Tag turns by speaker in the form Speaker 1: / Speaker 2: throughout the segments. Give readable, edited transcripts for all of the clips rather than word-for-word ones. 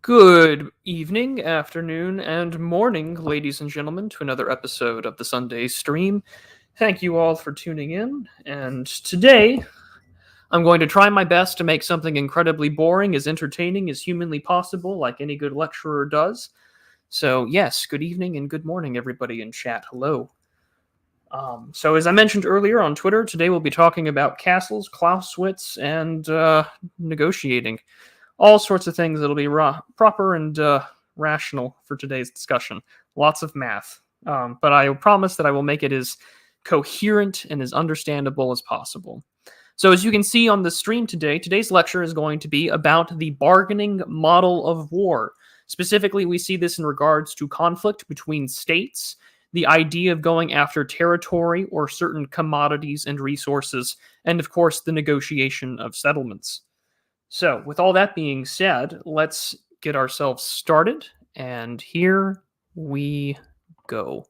Speaker 1: Good evening, afternoon, and morning, ladies and gentlemen, to another episode of the Sunday Stream. Thank you all for tuning in, and today I'm going to try my best to make something incredibly boring as entertaining as humanly possible, like any good lecturer does. So, yes, good evening and good morning, everybody in chat. Hello. So, as I mentioned earlier on Twitter, today we'll be talking about castles, Clausewitz, and negotiating. All sorts of things that'll be proper and rational for today's discussion. Lots of math. But I promise that I will make it as coherent and as understandable as possible. So as you can see on the stream today, today's lecture is going to be about the bargaining model of war. Specifically, we see this in regards to conflict between states, the idea of going after territory or certain commodities and resources, and of course, the negotiation of settlements. So, with all that being said, let's get ourselves started, and here we go.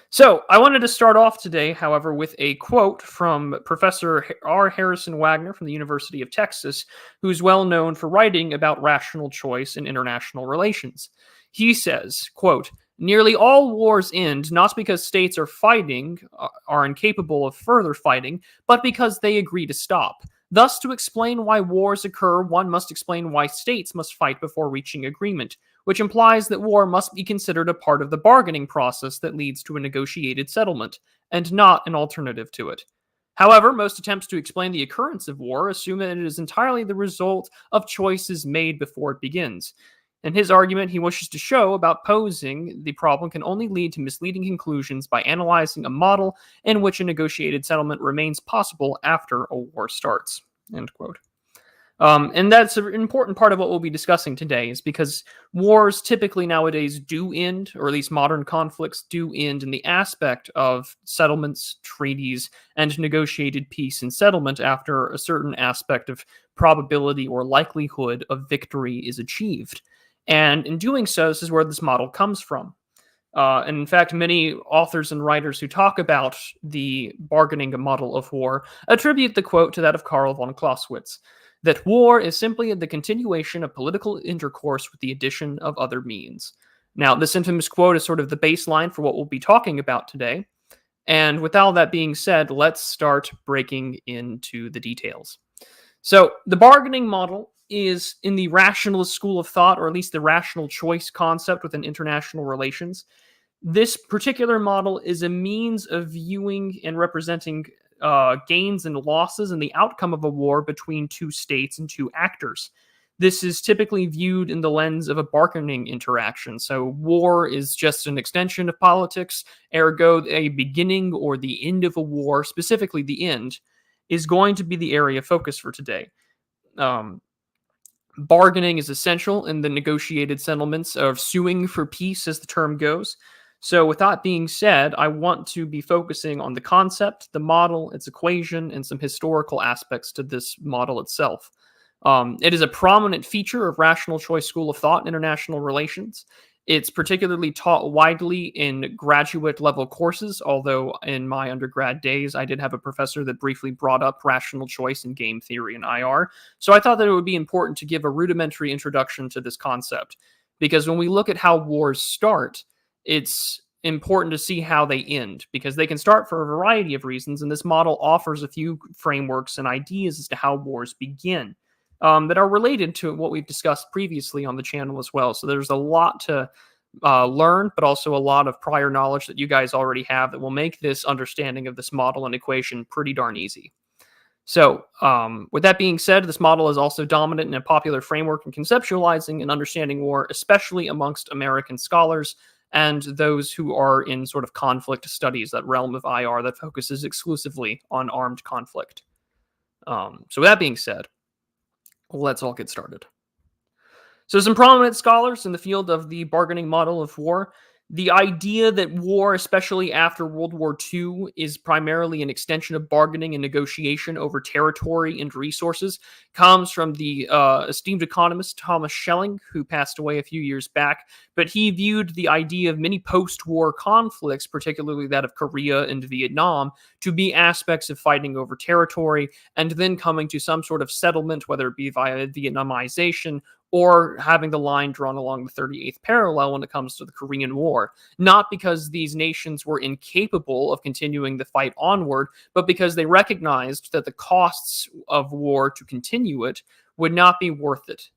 Speaker 1: So, I wanted to start off today, however, with a quote from Professor R. Harrison Wagner from the University of Texas, who's well known for writing about rational choice in international relations. He says, quote, "Nearly all wars end not because states are fighting, are incapable of further fighting, but because they agree to stop. Thus, to explain why wars occur, one must explain why states must fight before reaching agreement, which implies that war must be considered a part of the bargaining process that leads to a negotiated settlement, and not an alternative to it. However, most attempts to explain the occurrence of war assume that it is entirely the result of choices made before it begins. In his argument, he wishes to show about posing the problem can only lead to misleading conclusions by analyzing a model in which a negotiated settlement remains possible after a war starts." End quote. And that's an important part of what we'll be discussing today, is because wars typically nowadays do end, or at least modern conflicts do end, in the aspect of settlements, treaties, and negotiated peace and settlement after a certain aspect of probability or likelihood of victory is achieved. And in doing so, this is where this model comes from. And in fact, many authors and writers who talk about the bargaining model of war attribute the quote to that of Karl von Clausewitz, that war is simply the continuation of political intercourse with the addition of other means. Now, this infamous quote is sort of the baseline for what we'll be talking about today. And with all that being said, let's start breaking into the details. So, the bargaining model is in the rationalist school of thought, or at least the rational choice concept within international relations. This particular model is a means of viewing and representing gains and losses and the outcome of a war between two states and two actors. This is typically viewed in the lens of a bargaining interaction. So war is just an extension of politics, ergo a beginning or the end of a war, specifically the end, is going to be the area of focus for today. Bargaining is essential in the negotiated settlements of suing for peace, as the term goes. So with that being said, I want to be focusing on the concept, the model, its equation, and some historical aspects to this model itself. It is a prominent feature of rational choice school of thought in international relations. It's particularly taught widely in graduate level courses, although in my undergrad days, I did have a professor that briefly brought up rational choice and game theory in IR. So I thought that it would be important to give a rudimentary introduction to this concept, because when we look at how wars start, it's important to see how they end, because they can start for a variety of reasons, and this model offers a few frameworks and ideas as to how wars begin. That are related to what we've discussed previously on the channel as well. So there's a lot to learn, but also a lot of prior knowledge that you guys already have that will make this understanding of this model and equation pretty darn easy. So with that being said, this model is also dominant in a popular framework in conceptualizing and understanding war, especially amongst American scholars and those who are in sort of conflict studies, that realm of IR that focuses exclusively on armed conflict. So with that being said, let's all get started. So some prominent scholars in the field of the bargaining model of war, the idea that war, especially after World War II, is primarily an extension of bargaining and negotiation over territory and resources comes from the esteemed economist Thomas Schelling, who passed away a few years back. But he viewed the idea of many post-war conflicts, particularly that of Korea and Vietnam, to be aspects of fighting over territory and then coming to some sort of settlement, whether it be via Vietnamization or having the line drawn along the 38th parallel when it comes to the Korean War. Not because these nations were incapable of continuing the fight onward, but because they recognized that the costs of war to continue it would not be worth it.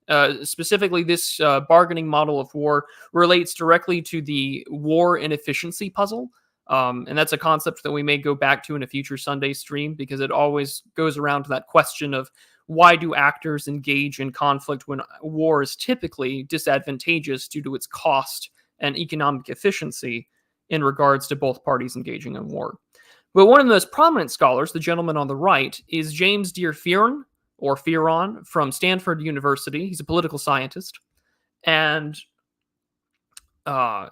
Speaker 1: Specifically, this bargaining model of war relates directly to the war inefficiency puzzle. And that's a concept that we may go back to in a future Sunday stream, because it always goes around to that question of why do actors engage in conflict when war is typically disadvantageous due to its cost and economic efficiency in regards to both parties engaging in war. But one of the most prominent scholars, the gentleman on the right, is James Deere Fearon, or Fearon, from Stanford University. He's a political scientist. And I'm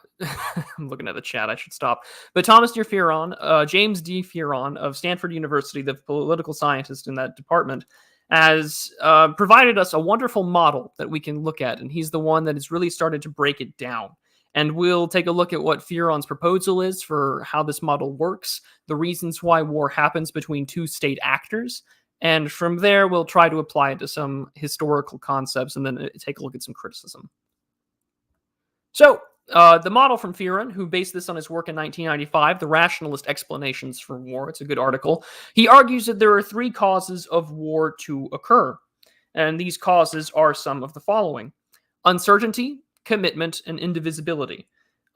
Speaker 1: looking at the chat. I should stop. But Thomas Deere Fearon, James D. Fearon of Stanford University, the political scientist in that department, has provided us a wonderful model that we can look at. And he's the one that has really started to break it down. And we'll take a look at what Fearon's proposal is for how this model works, the reasons why war happens between two state actors. And from there, we'll try to apply it to some historical concepts and then take a look at some criticism. So, the model from Fearon, who based this on his work in 1995, The Rationalist Explanations for War, it's a good article, he argues that there are three causes of war to occur. And these causes are some of the following: uncertainty, commitment, and indivisibility.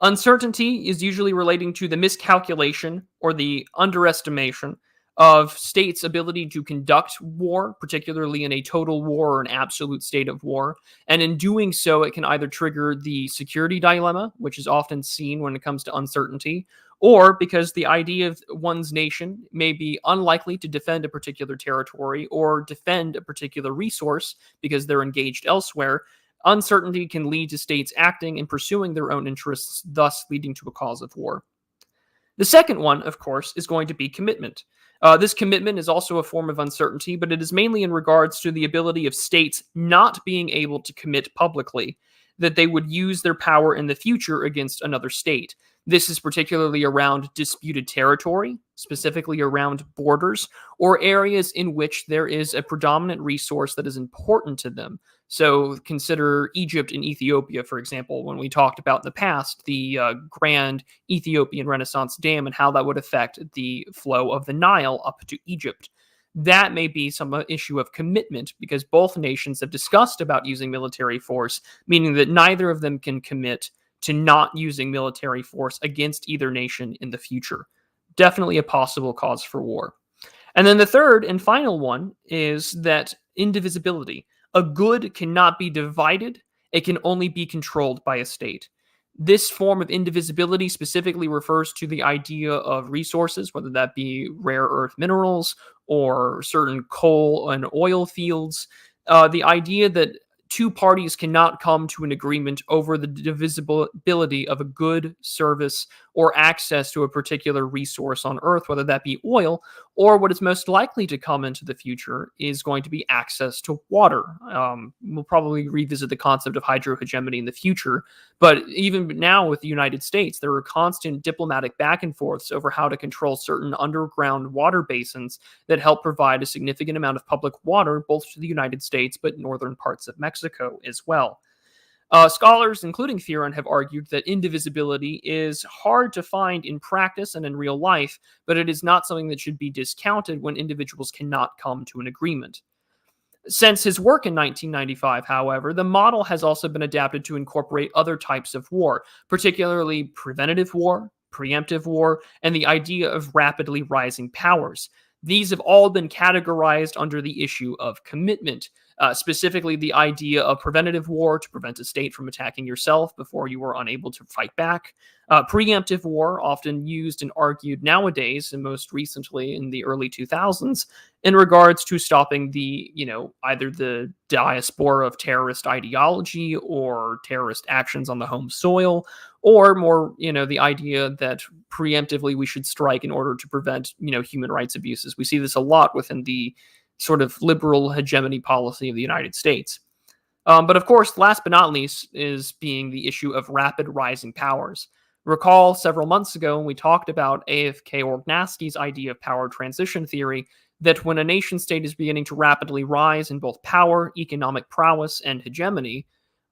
Speaker 1: Uncertainty is usually relating to the miscalculation or the underestimation of states' ability to conduct war, particularly in a total war or an absolute state of war. And in doing so, it can either trigger the security dilemma, which is often seen when it comes to uncertainty, or because the idea of one's nation may be unlikely to defend a particular territory or defend a particular resource because they're engaged elsewhere. Uncertainty can lead to states acting and pursuing their own interests, thus leading to a cause of war. The second one, of course, is going to be commitment. This commitment is also a form of uncertainty, but it is mainly in regards to the ability of states not being able to commit publicly that they would use their power in the future against another state. This is particularly around disputed territory, specifically around borders, or areas in which there is a predominant resource that is important to them. So consider Egypt and Ethiopia, for example, when we talked about in the past the grand Ethiopian Renaissance Dam and how that would affect the flow of the Nile up to Egypt. That may be some issue of commitment because both nations have discussed about using military force, meaning that neither of them can commit to not using military force against either nation in the future. Definitely a possible cause for war. And then the third and final one is that indivisibility. A good cannot be divided. It can only be controlled by a state. This form of indivisibility specifically refers to the idea of resources, whether that be rare earth minerals or certain coal and oil fields. The idea that two parties cannot come to an agreement over the divisibility of a good, service, or access to a particular resource on Earth, whether that be oil, or what is most likely to come into the future is going to be access to water. We'll probably revisit the concept of hydrohegemony in the future, but even now with the United States, there are constant diplomatic back and forths over how to control certain underground water basins that help provide a significant amount of public water, both to the United States, but northern parts of Mexico as well. Scholars, including Fearon, have argued that indivisibility is hard to find in practice and in real life, but it is not something that should be discounted when individuals cannot come to an agreement. Since his work in 1995, however, the model has also been adapted to incorporate other types of war, particularly preventative war, preemptive war, and the idea of rapidly rising powers. These have all been categorized under the issue of commitment, specifically the idea of preventative war to prevent a state from attacking yourself before you are unable to fight back. Preemptive war, often used and argued nowadays, and most recently in the early 2000s, in regards to stopping the, either the diaspora of terrorist ideology or terrorist actions on the home soil, or more, the idea that preemptively we should strike in order to prevent, human rights abuses. We see this a lot within the sort of liberal hegemony policy of the United States. But of course, last but not least is being the issue of rapid rising powers. Recall several months ago when we talked about AFK Orgnasky's idea of power transition theory, that when a nation state is beginning to rapidly rise in both power, economic prowess, and hegemony,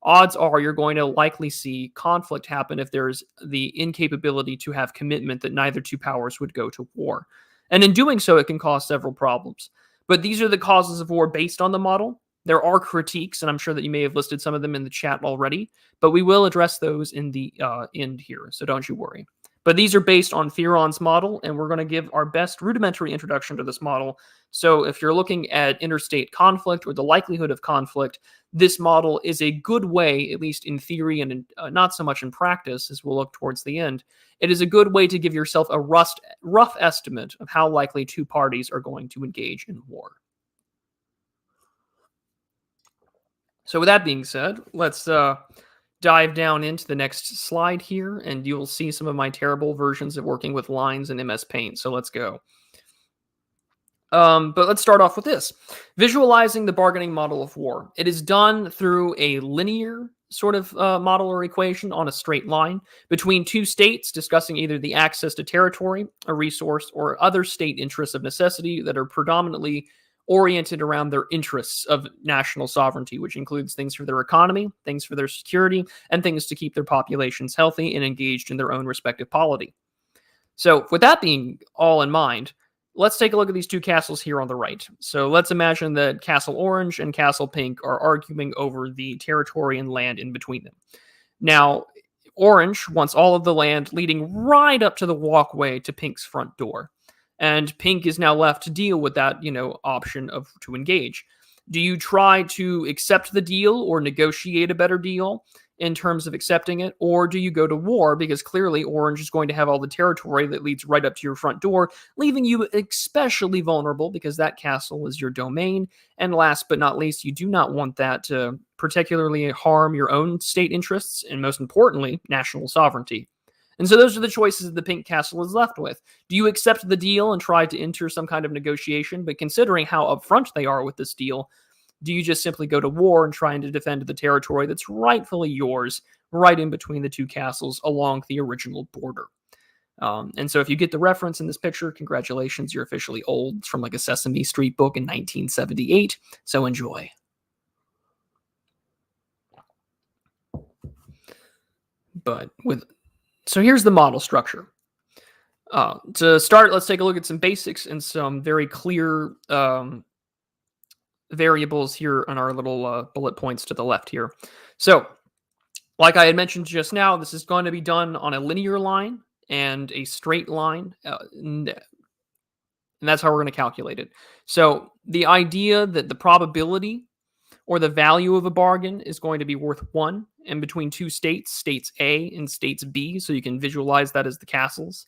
Speaker 1: odds are you're going to likely see conflict happen if there's the incapability to have commitment that neither two powers would go to war. And in doing so, it can cause several problems. But these are the causes of war based on the model. There are critiques, and I'm sure that you may have listed some of them in the chat already, but we will address those in the end here, so don't you worry. But these are based on Fearon's model, and we're going to give our best rudimentary introduction to this model. So if you're looking at interstate conflict or the likelihood of conflict, this model is a good way, at least in theory and not so much in practice, as we'll look towards the end. It is a good way to give yourself a rough estimate of how likely two parties are going to engage in war. So with that being said, let's dive down into the next slide here, and you'll see some of my terrible versions of working with lines in MS Paint. So let's go. But let's start off with this. Visualizing the bargaining model of war. It is done through a linear sort of model or equation on a straight line between two states discussing either the access to territory, a resource, or other state interests of necessity that are predominantly oriented around their interests of national sovereignty, which includes things for their economy, things for their security, and things to keep their populations healthy and engaged in their own respective polity. So with that being all in mind, let's take a look at these two castles here on the right. So let's imagine that Castle Orange and Castle Pink are arguing over the territory and land in between them. Now, Orange wants all of the land leading right up to the walkway to Pink's front door. And Pink is now left to deal with that, option of to engage. Do you try to accept the deal or negotiate a better deal in terms of accepting it? Or do you go to war because clearly Orange is going to have all the territory that leads right up to your front door, leaving you especially vulnerable because that castle is your domain. And last but not least, you do not want that to particularly harm your own state interests and most importantly, national sovereignty. And so those are the choices that the Pink Castle is left with. Do you accept the deal and try to enter some kind of negotiation? But considering how upfront they are with this deal, do you just simply go to war and try to defend the territory that's rightfully yours, right in between the two castles along the original border? And so if you get the reference in this picture, congratulations, you're officially old. It's from like a Sesame Street book in 1978. So enjoy. So here's the model structure. To start, let's take a look at some basics and some very clear variables here on our little bullet points to the left here. So, like I had mentioned just now, this is going to be done on a linear line and a straight line, and that's how we're going to calculate it. So, the idea that the probability or the value of a bargain is going to be worth 1, and between two states, states A and states B, so you can visualize that as the castles.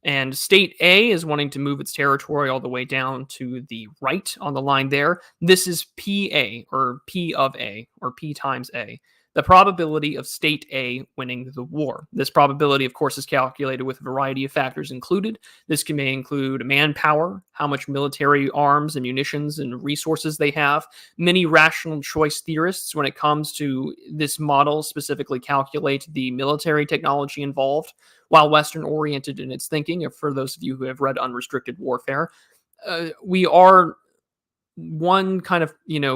Speaker 1: And state A is wanting to move its territory all the way down to the right on the line there. This is PA, or P of A, or P times A, the probability of state A winning the war. This probability, of course, is calculated with a variety of factors included. This may include manpower, how much military arms and munitions and resources they have. Many rational choice theorists, when it comes to this model, specifically calculate the military technology involved, while Western-oriented in its thinking. For those of you who have read Unrestricted Warfare, one kind of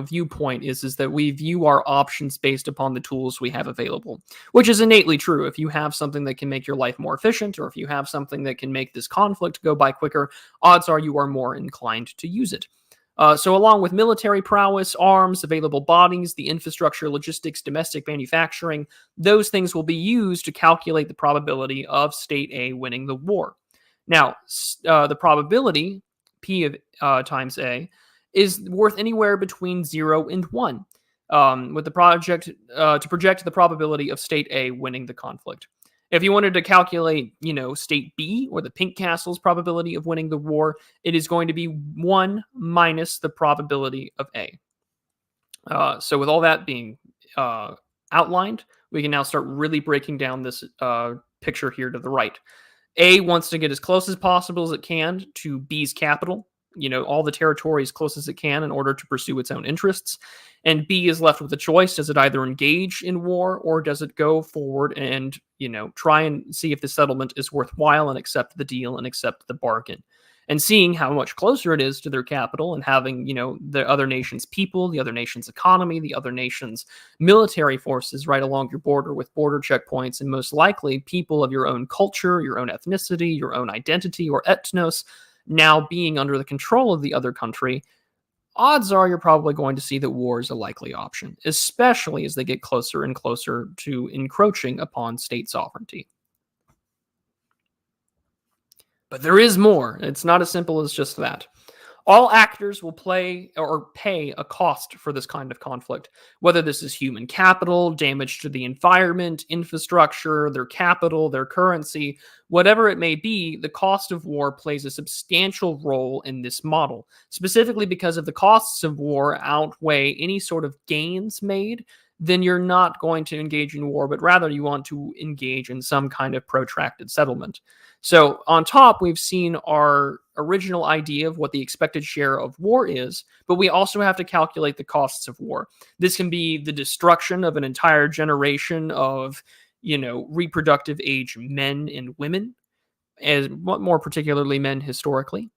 Speaker 1: viewpoint is that we view our options based upon the tools we have available, which is innately true. If you have something that can make your life more efficient, or if you have something that can make this conflict go by quicker, odds are you are more inclined to use it. So along with military prowess, arms, available bodies, the infrastructure, logistics, domestic manufacturing, those things will be used to calculate the probability of state A winning the war. Now, the probability, P of times A, is worth anywhere between 0 and 1, with the project to project the probability of state A winning the conflict. If you wanted to calculate, state B or the Pink Castle's probability of winning the war, it is going to be 1 minus the probability of A. So with all that being outlined, we can now start really breaking down this picture here to the right. A wants to get as close as possible as it can to B's capital, all the territory as close as it can in order to pursue its own interests. And B is left with a choice. Does it either engage in war, or does it go forward and, try and see if the settlement is worthwhile and accept the deal and accept the bargain? and seeing how much closer it is to their capital and having, the other nation's people, the other nation's economy, the other nation's military forces right along your border with border checkpoints, and most likely people of your own culture, your own ethnicity, your own identity or ethnos now being under the control of the other country, odds are you're probably going to see that war is a likely option, especially as they get closer and closer to encroaching upon state sovereignty. But there is more. It's not as simple as just that. All actors will play or pay a cost for this kind of conflict, whether this is human capital, damage to the environment, infrastructure, their capital, their currency, whatever it may be. The cost of war plays a substantial role in this model, specifically because if the costs of war outweigh any sort of gains made, then you're not going to engage in war, but rather you want to engage in some kind of protracted settlement. So on top, we've seen our original idea of what the expected share of war is, but we also have to calculate the costs of war. This can be the destruction of an entire generation of, reproductive age men and women, as more particularly men historically.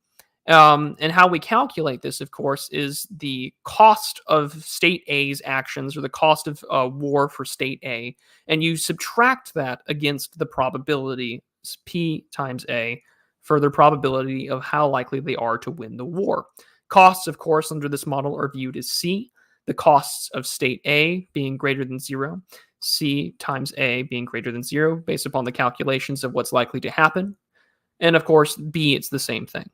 Speaker 1: And how we calculate this, of course, is the cost of state A's actions, or the cost of war for state A, and you subtract that against the probability, P times A, for the probability of how likely they are to win the war. Costs, of course, under this model are viewed as C, the costs of state A being greater than 0, C times A being greater than 0, based upon the calculations of what's likely to happen. And of course, B, it's the same thing.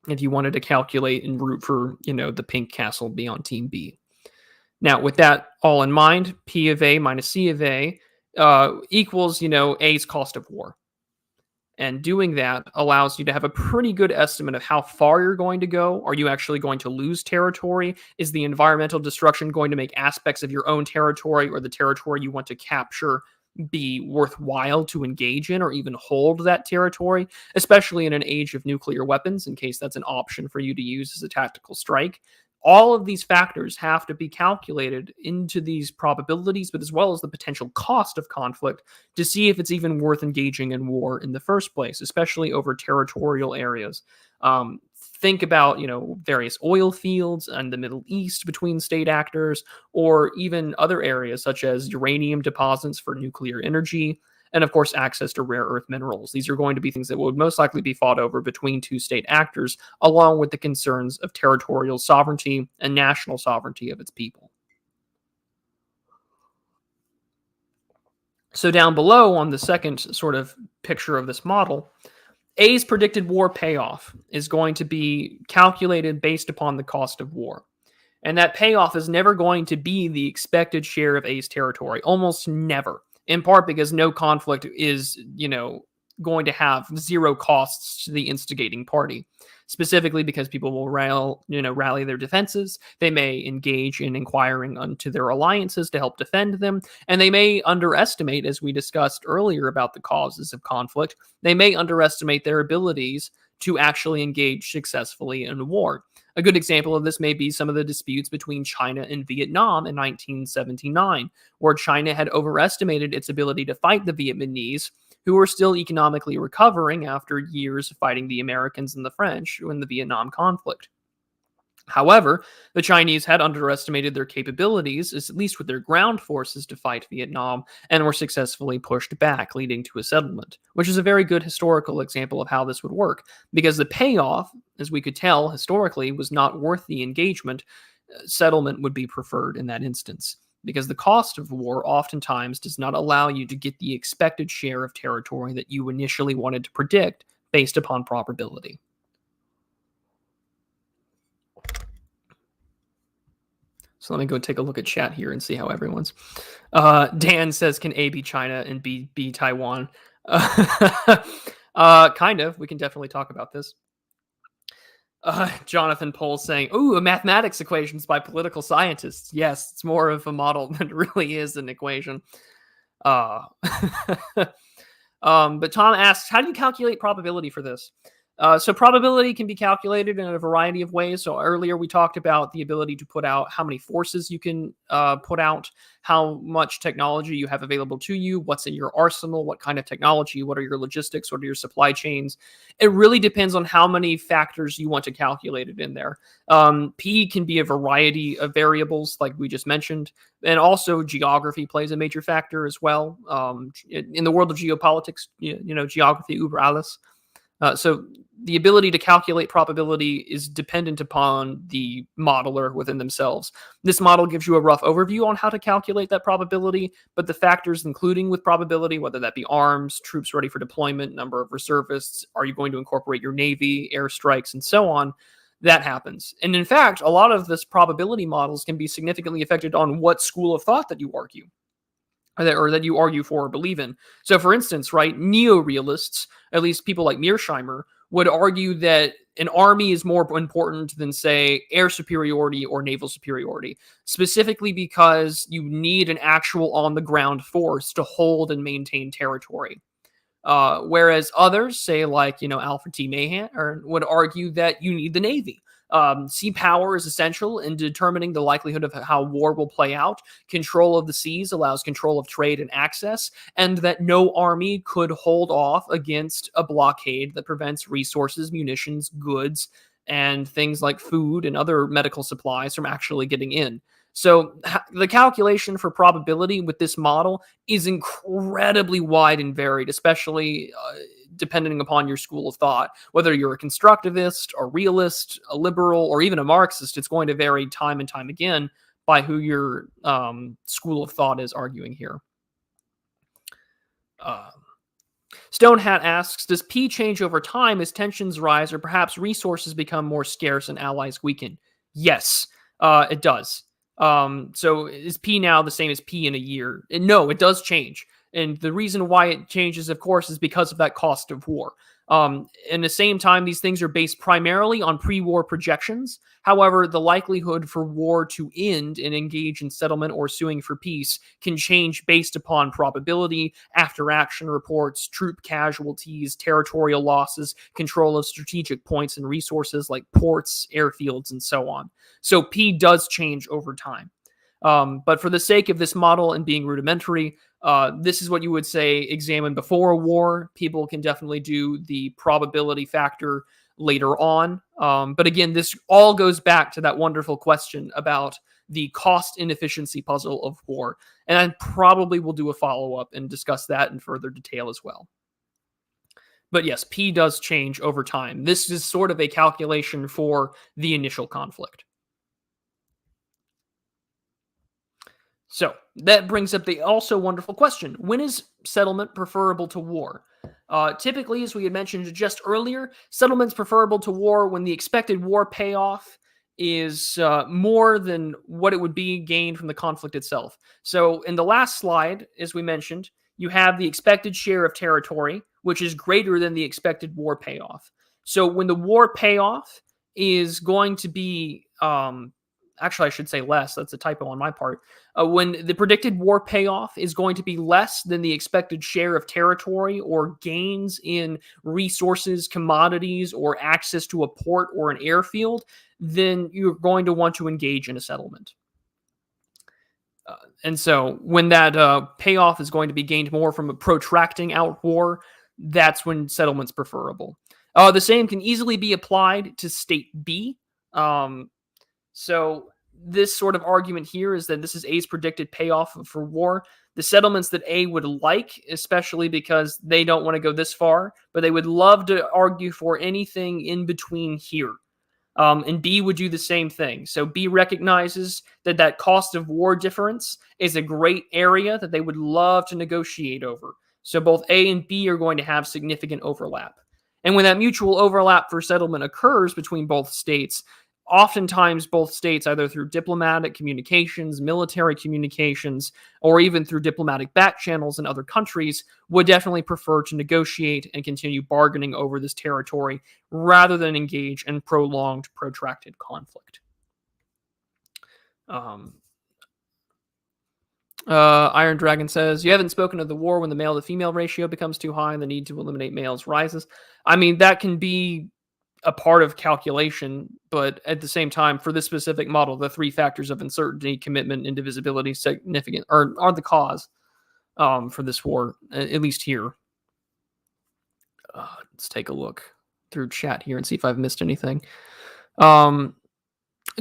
Speaker 1: If you wanted to calculate and root for, the pink castle be on team B. Now, with that all in mind, P of A minus C of A equals, A's cost of war. And doing that allows you to have a pretty good estimate of how far you're going to go. Are you actually going to lose territory? Is the environmental destruction going to make aspects of your own territory or the territory you want to capture be worthwhile to engage in or even hold that territory, especially in an age of nuclear weapons, in case that's an option for you to use as a tactical strike? All of these factors have to be calculated into these probabilities, but as well as the potential cost of conflict, to see if it's even worth engaging in war in the first place, especially over territorial areas. Think about, various oil fields and the Middle East between state actors, or even other areas such as uranium deposits for nuclear energy, and of course, access to rare earth minerals. These are going to be things that would most likely be fought over between two state actors, along with the concerns of territorial sovereignty and national sovereignty of its people. So down below on the second sort of picture of this model, A's predicted war payoff is going to be calculated based upon the cost of war. And that payoff is never going to be the expected share of A's territory, almost never. In part because no conflict is, going to have zero costs to the instigating party. Specifically because people will rally their defenses. They may engage in inquiring into their alliances to help defend them, and they may underestimate, as we discussed earlier about the causes of conflict, they may underestimate their abilities to actually engage successfully in war. A good example of this may be some of the disputes between China and Vietnam in 1979, where China had overestimated its ability to fight the Vietnamese, who were still economically recovering after years of fighting the Americans and the French in the Vietnam conflict. However, the Chinese had underestimated their capabilities, at least with their ground forces, to fight Vietnam, and were successfully pushed back, leading to a settlement, which is a very good historical example of how this would work, because the payoff, as we could tell historically, was not worth the engagement. Settlement would be preferred in that instance, because the cost of war oftentimes does not allow you to get the expected share of territory that you initially wanted to predict based upon probability. So let me go take a look at chat here and see how everyone's. Dan says, can A be China and B be Taiwan? Kind of. We can definitely talk about this. Jonathan Pohl saying, ooh, mathematics equations by political scientists. Yes, it's more of a model than it really is an equation. But Tom asks, how do you calculate probability for this? So probability can be calculated in a variety of ways. So earlier we talked about the ability to put out how many forces you can put out, how much technology you have available to you, what's in your arsenal, what kind of technology, what are your logistics, what are your supply chains. It really depends on how many factors you want to calculate it in there. P can be a variety of variables, like we just mentioned, and also geography plays a major factor as well. In the world of geopolitics, geography über alles. So the ability to calculate probability is dependent upon the modeler within themselves. This model gives you a rough overview on how to calculate that probability, but the factors including with probability, whether that be arms, troops ready for deployment, number of reservists, are you going to incorporate your navy, airstrikes, and so on, that happens. And in fact, a lot of this probability models can be significantly affected on what school of thought that you argue. Or that you argue for or believe in. So, for instance, right, neo-realists, at least people like Mearsheimer, would argue that an army is more important than, say, air superiority or naval superiority, specifically because you need an actual on-the-ground force to hold and maintain territory. Whereas others, say like Alfred T. Mahan, would argue that you need the Navy. Sea power is essential in determining the likelihood of how war will play out. Control of the seas allows control of trade and access, and that no army could hold off against a blockade that prevents resources, munitions, goods, and things like food and other medical supplies from actually getting in. So the calculation for probability with this model is incredibly wide and varied, especially depending upon your school of thought. Whether you're a constructivist, a realist, a liberal, or even a Marxist, it's going to vary time and time again by who your school of thought is arguing here. Stonehat asks, does P change over time as tensions rise or perhaps resources become more scarce and allies weaken? Yes, it does. So is P now the same as P in a year? And no, it does change. And the reason why it changes, of course, is because of that cost of war. In the same time, these things are based primarily on pre-war projections. However, the likelihood for war to end and engage in settlement or suing for peace can change based upon probability, after-action reports, troop casualties, territorial losses, control of strategic points and resources like ports, airfields, and so on. So P does change over time. But for the sake of this model and being rudimentary, this is what you would say examine before a war. People can definitely do the probability factor later on. But again, this all goes back to that wonderful question about the cost inefficiency puzzle of war. And I probably will do a follow-up and discuss that in further detail as well. But yes, P does change over time. This is sort of a calculation for the initial conflict. So that brings up the also wonderful question. When is settlement preferable to war? Typically, as we had mentioned just earlier, settlement's preferable to war when the expected war payoff is more than what it would be gained from the conflict itself. So in the last slide, as we mentioned, you have the expected share of territory, which is greater than the expected war payoff. So when the war payoff is going to be actually, I should say less. That's a typo on my part. When the predicted war payoff is going to be less than the expected share of territory or gains in resources, commodities, or access to a port or an airfield, then you're going to want to engage in a settlement. And so when that payoff is going to be gained more from a protracting out war, that's when settlement's preferable. The same can easily be applied to state B. So this sort of argument here is that this is A's predicted payoff for war. The settlements that A would like, especially because they don't want to go this far, but they would love to argue for anything in between here. And B would do the same thing. So B recognizes that that cost of war difference is a great area that they would love to negotiate over. So both A and B are going to have significant overlap. And when that mutual overlap for settlement occurs between both states, oftentimes both states, either through diplomatic communications, military communications, or even through diplomatic back channels in other countries, would definitely prefer to negotiate and continue bargaining over this territory rather than engage in prolonged, protracted conflict. Iron Dragon says, you haven't spoken of the war when the male to female ratio becomes too high and the need to eliminate males rises. I mean, that can be a part of calculation, but at the same time, for this specific model, the three factors of uncertainty, commitment, indivisibility, significant are the cause for this war, at least here. Let's take a look through chat here and see if I've missed anything.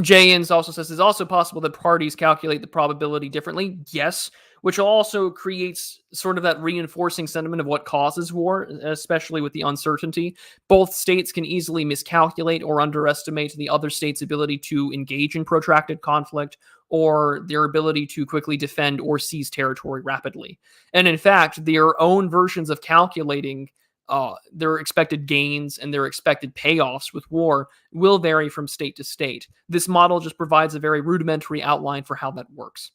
Speaker 1: J-Ins also says it's also possible that parties calculate the probability differently. Yes, which also creates sort of that reinforcing sentiment of what causes war, especially with the uncertainty. Both states can easily miscalculate or underestimate the other state's ability to engage in protracted conflict or their ability to quickly defend or seize territory rapidly. And in fact, their own versions of calculating their expected gains and their expected payoffs with war will vary from state to state. This model just provides a very rudimentary outline for how that works.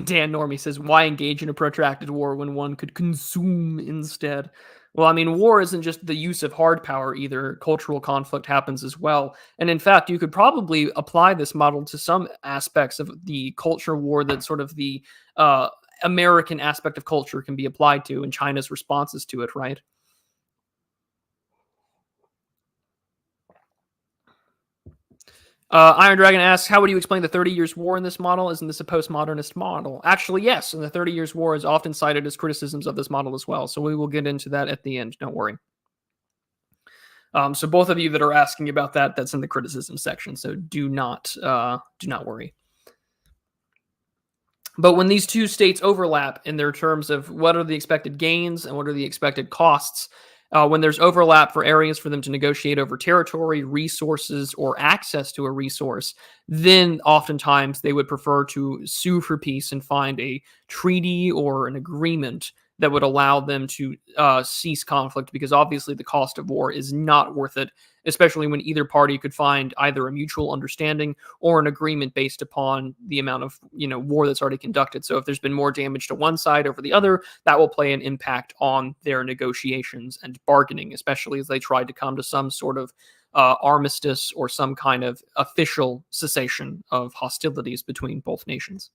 Speaker 1: Dan Normie says, why engage in a protracted war when one could consume instead? Well, I mean, war isn't just the use of hard power either. Cultural conflict happens as well. And in fact, you could probably apply this model to some aspects of the culture war that sort of the American aspect of culture can be applied to, and China's responses to it, right? Iron Dragon asks, how would you explain the 30 Years' War in this model? Isn't this a postmodernist model? Actually, yes, and the 30 Years' War is often cited as criticisms of this model as well, so we will get into that at the end, don't worry. So both of you that are asking about that, that's in the criticism section, so do not worry. But when these two states overlap in their terms of what are the expected gains and what are the expected costs, when there's overlap for areas for them to negotiate over territory, resources, or access to a resource, then oftentimes they would prefer to sue for peace and find a treaty or an agreement that would allow them to cease conflict, because obviously the cost of war is not worth it, especially when either party could find either a mutual understanding or an agreement based upon the amount of war that's already conducted. So if there's been more damage to one side over the other, that will play an impact on their negotiations and bargaining, especially as they try to come to some sort of armistice or some kind of official cessation of hostilities between both nations.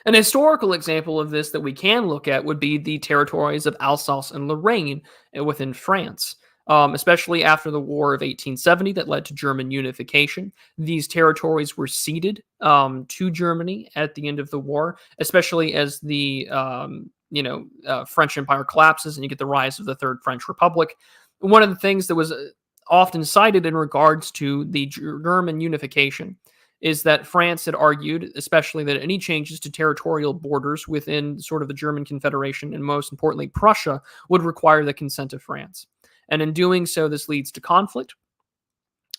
Speaker 1: An historical example of this that we can look at would be the territories of Alsace and Lorraine within France. Especially after the War of 1870 that led to German unification. These territories were ceded to Germany at the end of the war, especially as the French Empire collapses and you get the rise of the Third French Republic. One of the things that was often cited in regards to the German unification is that France had argued, especially that any changes to territorial borders within sort of the German Confederation, and most importantly Prussia, would require the consent of France. And in doing so, this leads to conflict,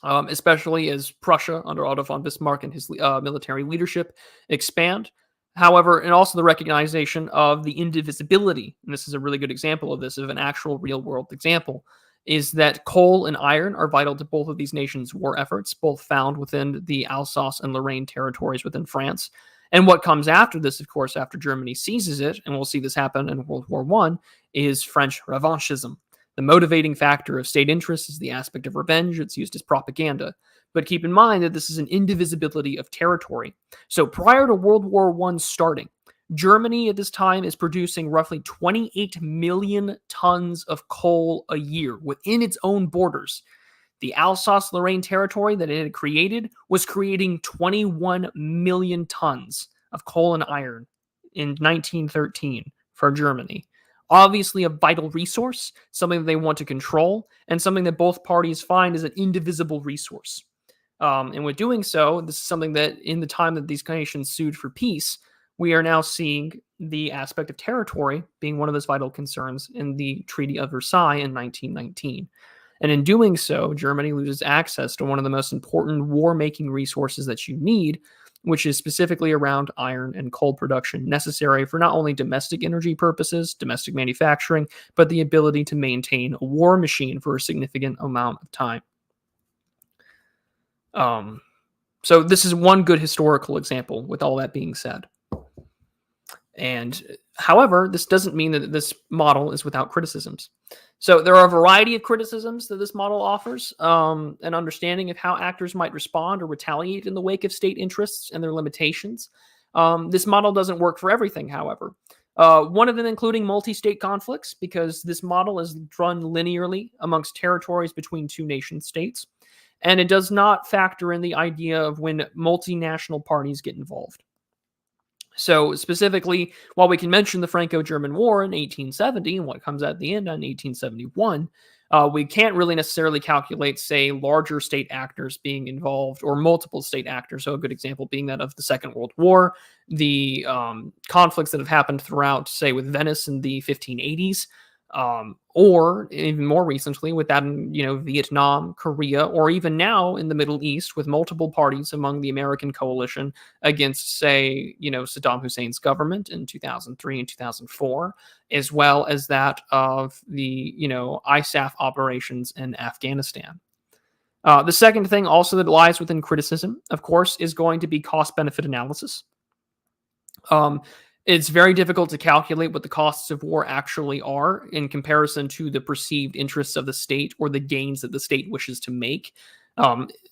Speaker 1: especially as Prussia, under Otto von Bismarck and his military leadership, expand. However, and also the recognition of the indivisibility, and this is a really good example of this, of an actual real-world example, is that coal and iron are vital to both of these nations' war efforts, both found within the Alsace and Lorraine territories within France. And what comes after this, of course, after Germany seizes it, and we'll see this happen in World War I, is French revanchism. The motivating factor of state interest is the aspect of revenge. It's used as propaganda. But keep in mind that this is an indivisibility of territory. So prior to World War I starting, Germany at this time is producing roughly 28 million tons of coal a year within its own borders. The Alsace-Lorraine territory that it had created was creating 21 million tons of coal and iron in 1913 for Germany. Obviously a vital resource, something that they want to control, and something that both parties find is an indivisible resource. And with doing so, this is something that in the time that these nations sued for peace, we are now seeing the aspect of territory being one of those vital concerns in the Treaty of Versailles in 1919. And in doing so, Germany loses access to one of the most important war-making resources that you need, which is specifically around iron and coal production, necessary for not only domestic energy purposes, domestic manufacturing, but the ability to maintain a war machine for a significant amount of time. So this is one good historical example, with all that being said. And however, this doesn't mean that this model is without criticisms. So there are a variety of criticisms that this model offers, an understanding of how actors might respond or retaliate in the wake of state interests and their limitations. This model doesn't work for everything, however. One of them including multi-state conflicts, because this model is run linearly amongst territories between two nation states, and it does not factor in the idea of when multinational parties get involved. So specifically, while we can mention the Franco-German War in 1870 and what comes at the end in 1871, we can't really necessarily calculate, say, larger state actors being involved or multiple state actors. So a good example being that of the Second World War, the conflicts that have happened throughout, say, with Venice in the 1580s, or even more recently with that in Vietnam, Korea, or even now in the Middle East with multiple parties among the American coalition against, say, Saddam Hussein's government in 2003 and 2004, as well as that of the ISAF operations in Afghanistan. The second thing also that lies within criticism, of course, is going to be cost-benefit analysis. It's very difficult to calculate what the costs of war actually are in comparison to the perceived interests of the state or the gains that the state wishes to make.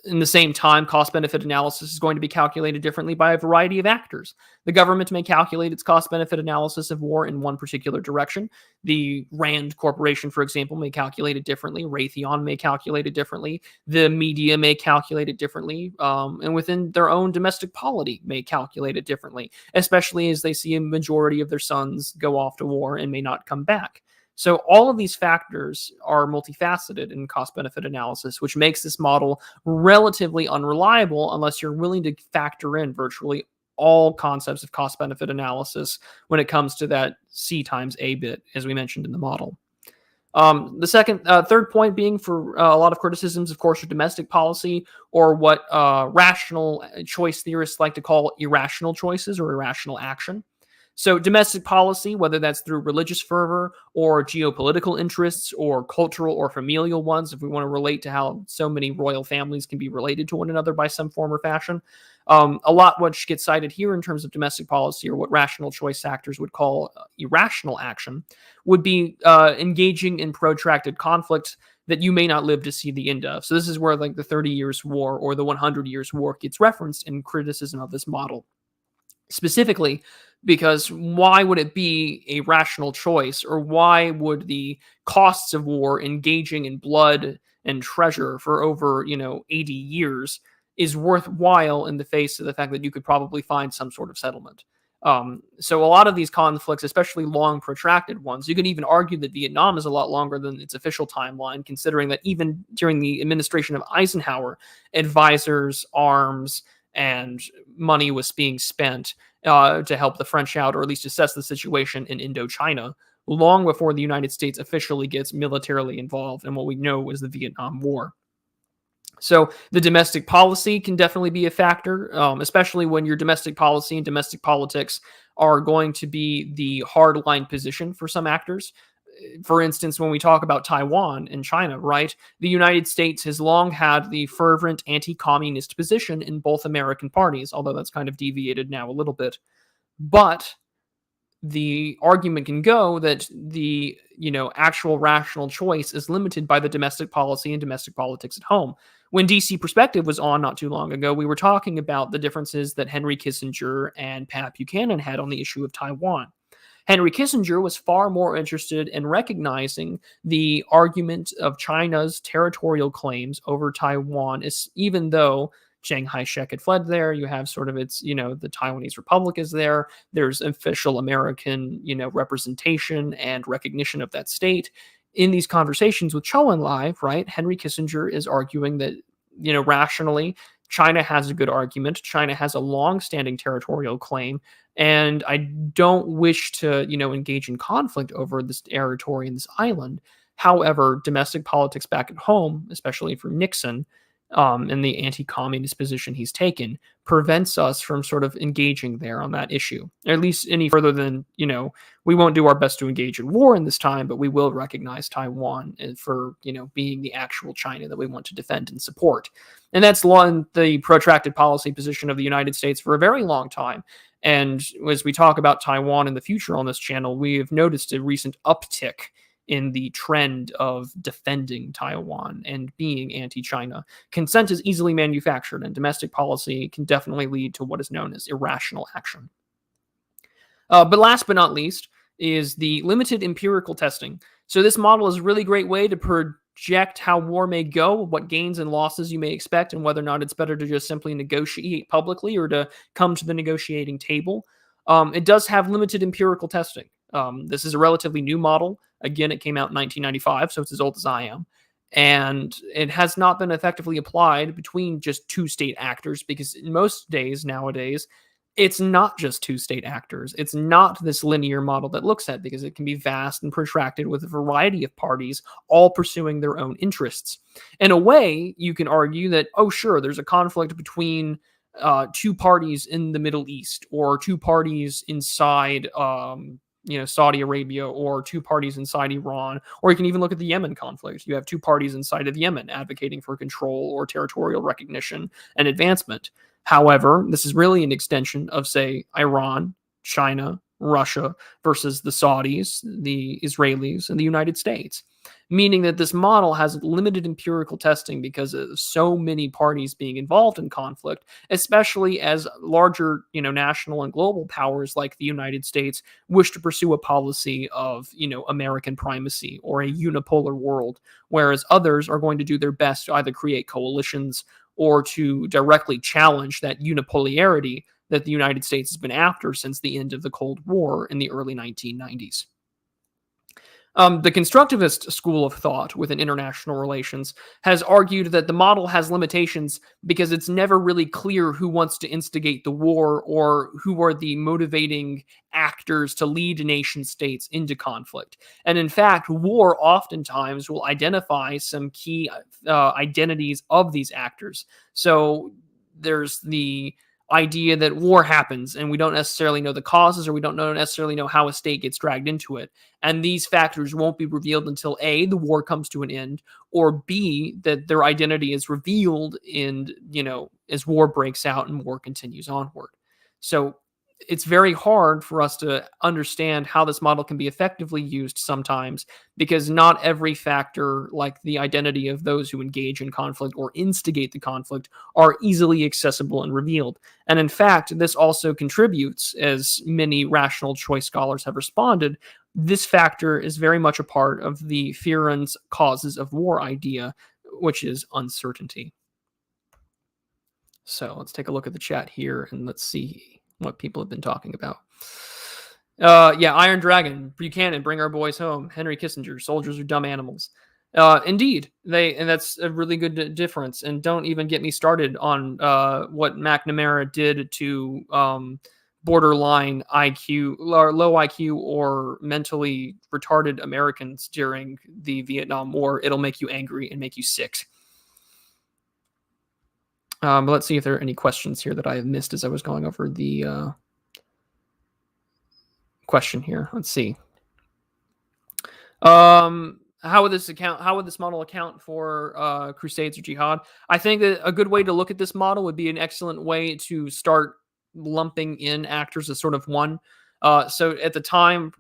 Speaker 1: In the same time, cost-benefit analysis is going to be calculated differently by a variety of actors. The government may calculate its cost-benefit analysis of war in one particular direction. The Rand Corporation, for example, may calculate it differently. Raytheon may calculate it differently. The media may calculate it differently. And within their own domestic polity may calculate it differently, especially as they see a majority of their sons go off to war and may not come back. So all of these factors are multifaceted in cost-benefit analysis, which makes this model relatively unreliable unless you're willing to factor in virtually all concepts of cost-benefit analysis when it comes to that C times A bit, as we mentioned in the model. The third point being for a lot of criticisms, of course, are domestic policy, or what rational choice theorists like to call irrational choices or irrational action. So domestic policy, whether that's through religious fervor or geopolitical interests or cultural or familial ones, if we want to relate to how so many royal families can be related to one another by some form or fashion. A lot which gets cited here in terms of domestic policy, or what rational choice actors would call irrational action, would be engaging in protracted conflict that you may not live to see the end of. So this is where like the 30 Years' War or the 100 Years' War gets referenced in criticism of this model. Specifically, because why would it be a rational choice, or why would the costs of war, engaging in blood and treasure for over 80 years, is worthwhile in the face of the fact that you could probably find some sort of settlement? So a lot of these conflicts, especially long protracted ones, you can even argue that Vietnam is a lot longer than its official timeline, considering that even during the administration of Eisenhower, advisors, arms, and money was being spent to help the French out, or at least assess the situation in Indochina, long before the United States officially gets militarily involved in what we know as the Vietnam War. So the domestic policy can definitely be a factor, especially when your domestic policy and domestic politics are going to be the hardline position for some actors. For instance, when we talk about Taiwan and China, right, the United States has long had the fervent anti-communist position in both American parties, although that's kind of deviated now a little bit. But the argument can go that the actual rational choice is limited by the domestic policy and domestic politics at home. When DC Perspective was on not too long ago, we were talking about the differences that Henry Kissinger and Pat Buchanan had on the issue of Taiwan. Henry Kissinger was far more interested in recognizing the argument of China's territorial claims over Taiwan, even though Chiang Kai-shek had fled there. You have sort of its, the Taiwanese Republic is there. There's official American, representation and recognition of that state. In these conversations with Zhou Enlai, right, Henry Kissinger is arguing that, rationally, China has a good argument. China has a long-standing territorial claim, and I don't wish to, engage in conflict over this territory and this island. However, domestic politics back at home, especially for Nixon, and the anti-communist position he's taken, prevents us from sort of engaging there on that issue, or at least any further than, we won't do our best to engage in war in this time, but we will recognize Taiwan for, being the actual China that we want to defend and support. And that's the protracted policy position of the United States for a very long time. And as we talk about Taiwan in the future on this channel, we have noticed a recent uptick in the trend of defending Taiwan and being anti-China. Consent is easily manufactured, and domestic policy can definitely lead to what is known as irrational action. But last but not least is the limited empirical testing. So this model is a really great way to project how war may go, what gains and losses you may expect, and whether or not it's better to just simply negotiate publicly or to come to the negotiating table. It does have limited empirical testing. This is a relatively new model. Again, it came out in 1995, so it's as old as I am. And it has not been effectively applied between just two state actors, because in most days nowadays, it's not just two state actors. It's not this linear model that looks at, because it can be vast and protracted with a variety of parties all pursuing their own interests. In a way, you can argue that, oh, sure, there's a conflict between two parties in the Middle East, or two parties inside Saudi Arabia, or two parties inside Iran, or you can even look at the Yemen conflict. You have two parties inside of Yemen advocating for control or territorial recognition and advancement. However, this is really an extension of, say, Iran, China, Russia versus the Saudis, the Israelis, and the United States, meaning that this model has limited empirical testing because of so many parties being involved in conflict, especially as larger, national and global powers like the United States wish to pursue a policy of, American primacy or a unipolar world, whereas others are going to do their best to either create coalitions or to directly challenge that unipolarity that the United States has been after since the end of the Cold War in the early 1990s. The constructivist school of thought within international relations has argued that the model has limitations because it's never really clear who wants to instigate the war or who are the motivating actors to lead nation states into conflict. And in fact, war oftentimes will identify some key identities of these actors. So there's the idea that war happens and we don't necessarily know the causes, or we don't necessarily know how a state gets dragged into it. And these factors won't be revealed until A, the war comes to an end, or B, that their identity is revealed as war breaks out and war continues onward. So it's very hard for us to understand how this model can be effectively used sometimes, because not every factor, like the identity of those who engage in conflict or instigate the conflict, are easily accessible and revealed. And in fact, this also contributes, as many rational choice scholars have responded, this factor is very much a part of the Fearon's causes of war idea, which is uncertainty. So let's take a look at the chat here and let's see what people have been talking about. Iron Dragon, Buchanan, bring our boys home. Henry Kissinger, soldiers are dumb animals. Indeed, and that's a really good difference. And don't even get me started on what McNamara did to borderline IQ, or low IQ, or mentally retarded Americans during the Vietnam War. It'll make you angry and make you sick. But let's see if there are any questions here that I have missed as I was going over the question here. Let's see. How would this model account for crusades or jihad? I think that a good way to look at this model would be an excellent way to start lumping in actors as sort of one. So at the time,